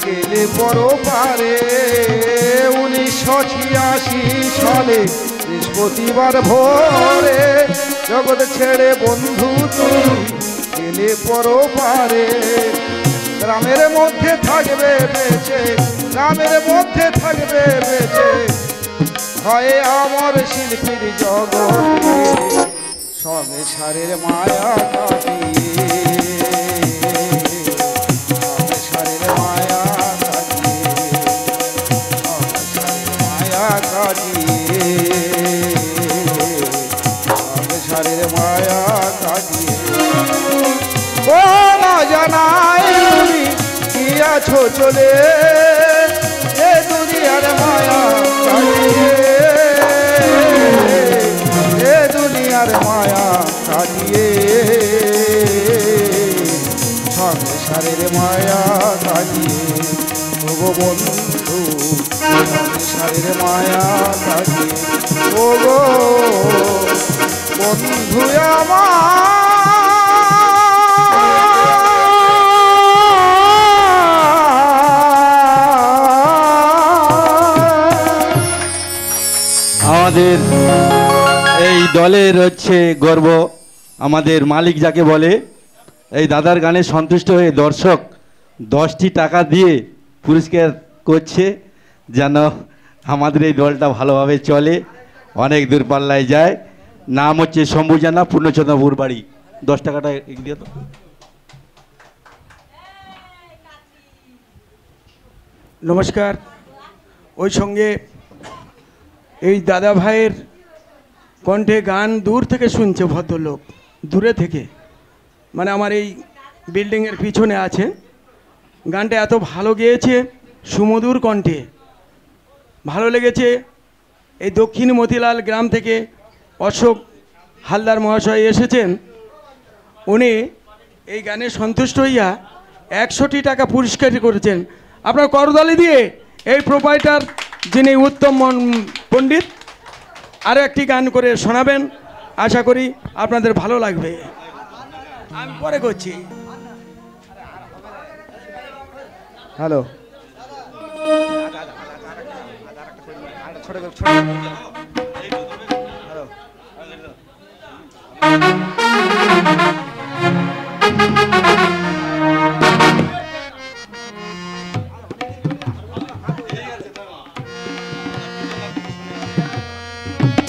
গেলে পরপারে। 1986 সালে বৃহস্পতিবার ভোরে জগৎ ছেড়ে বন্ধু তুমি গেলে পরপারে। গ্রামের মধ্যে থাকবে বেঁচে, গ্রামের মধ্যে থাকবে বেঁচে, হয় আমার শিল্পীর জগতে সংসারের মায়া কাটিয়ে, সংসারের মায়া কাটিয়ে, সংসারের মায়া কাটিয়ে, সংসারের মায়া কাটিয়ে। ও না জানাই তুমি কি আছো চলে এ দুনিয়ার মায়া কাটিয়ে, এ দুনিয়ার মায়া কাটিয়ে, সংসারের মায়া কাটিয়ে। ও গো বন্ধু সংসারের মায়া কাটিয়ে, ও গো বন্ধু আমার। আমাদের এই দলের হচ্ছে গর্ব, আমাদের মালিক যাকে বলে। এই দাদার গানে সন্তুষ্ট হয়ে দর্শক 10টি টাকা দিয়ে পুরস্কার করছে, যেন আমাদের এই দলটা ভালোভাবে চলে, অনেক দূরপাল্লায় যায়। নাম হচ্ছে শম্ভুজানা, পূর্ণচন্দ্রপুর বাড়ি। 10 টাকাটা দিয়ে তো। নমস্কার। ওই সঙ্গে এই দাদা ভাইয়ের কণ্ঠে গান দূর থেকে শুনছে ভদ্রলোক, দূরে থেকে, মানে আমার এই বিল্ডিংয়ের পিছনে আছে। গানটা এত ভালো গেয়েছে সুমধুর কণ্ঠে। ভালো লেগেছে। এই দক্ষিণ মতিলাল গ্রাম থেকে অশোক হালদার মহাশয় এসেছেন। উনি এই গানে সন্তুষ্ট হইয়া 100টি টাকা পুরস্কার করেছেন। আপনার করতালি দিয়ে এই প্রোপাইটার যিনি উত্তম পণ্ডিত আরও একটি গান করে শোনাবেন। আশা করি আপনাদের ভালো লাগবে। আমি পরে করছি। হ্যালো,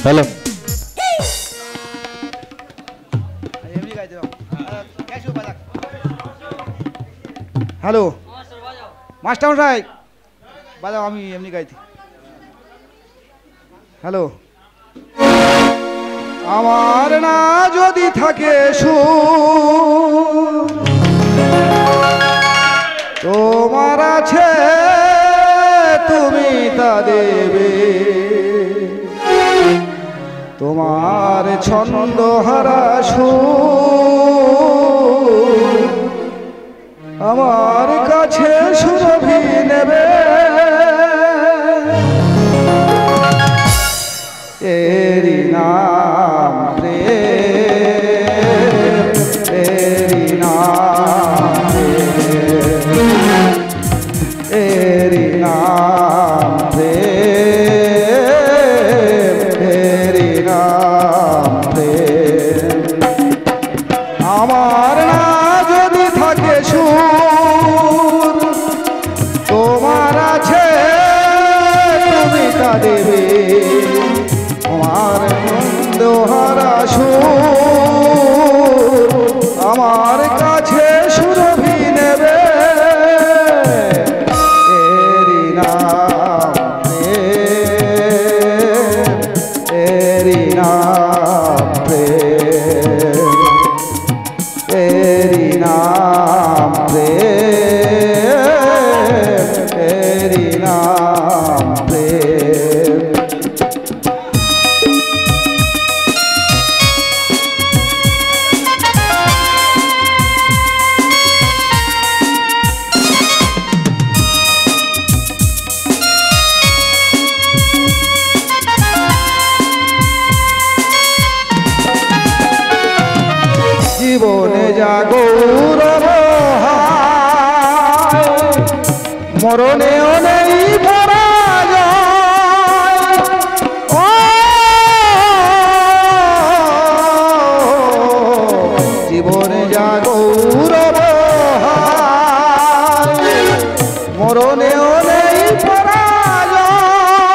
হ্যালো, হ্যালো মাস্টার মশাই বাজাও, আমি এমনি গাইছি। হ্যালো, আমার না যদি থাকে সুর তোমার আছে তুমি তা দেবে, তোমার ছন্দ হারা সুর আমার কাছে সুরভি নেবে। এরি নাম প্রেম, এরি নাম প্রেম, এরি নাম প্রেম, এরি নাম প্রেম। আমার না যদি থাকে সুর তোমার আছে তুমি তা দেবে, আমার নন্দ হারা সুর আমার কাছে সুরভি নেবে। এরি নাম প্রেম, এরি নাম প্রেম, এরি নাম প্রেম, এরি নাম প্রেম। জীবনে যা গৌরব মরণেও নেই পরাজয়, ও জীবনে যা গৌরব মরণেও নেই পরাজয়,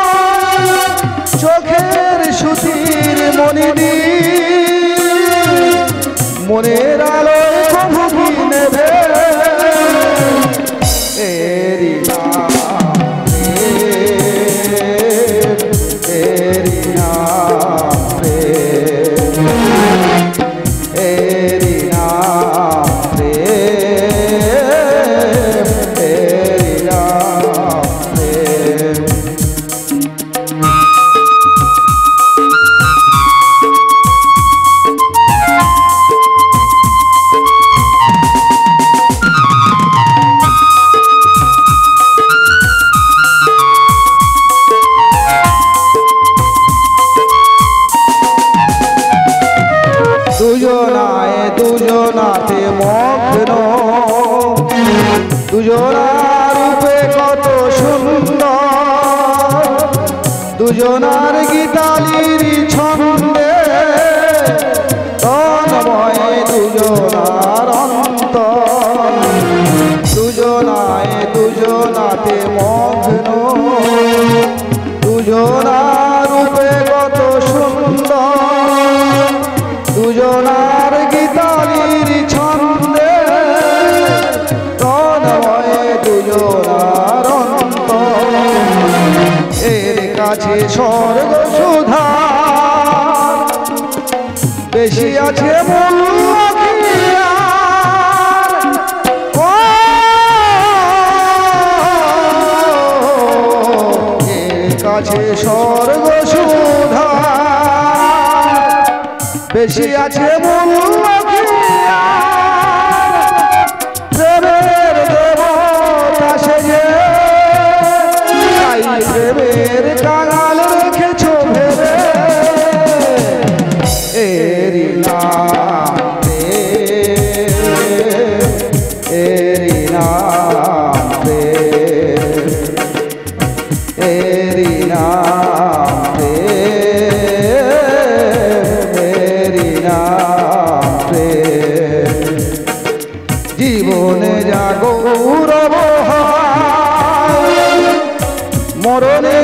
চোখের সুতির মনিদি মনের আলোয় প্রভু কি নেবে। এরি নাম প্রেম, এরি নাম প্রেম, এরি নাম প্রেম, এরি নাম প্রেম। দুজনায় দুজনাতে মগ্ন, দুজনার রূপে কত সুন্দর, দুজনার গীতালির ছন্দে তন্ময় দুজনার অন্তর, দুজনায় দুজনাতে মগ্ন, দুজনার রূপে কত সুন্দর, দুজনার গীতালির ছন্দে তন্ময় দুজনার অন্তর। এর কাছে স্বর্গ সুধা বেশি আছে মূল্য কি আর? ও স্বর্গ সুধা বেশি আছে মূল্য কি প্রেমের দেবতা সেজে তাই প্রেমের কাঙাল রেখেছ ভেবে এরি নাম এরি নাম এরি নাম এরি নাম জীবনে জাগো রব মরণে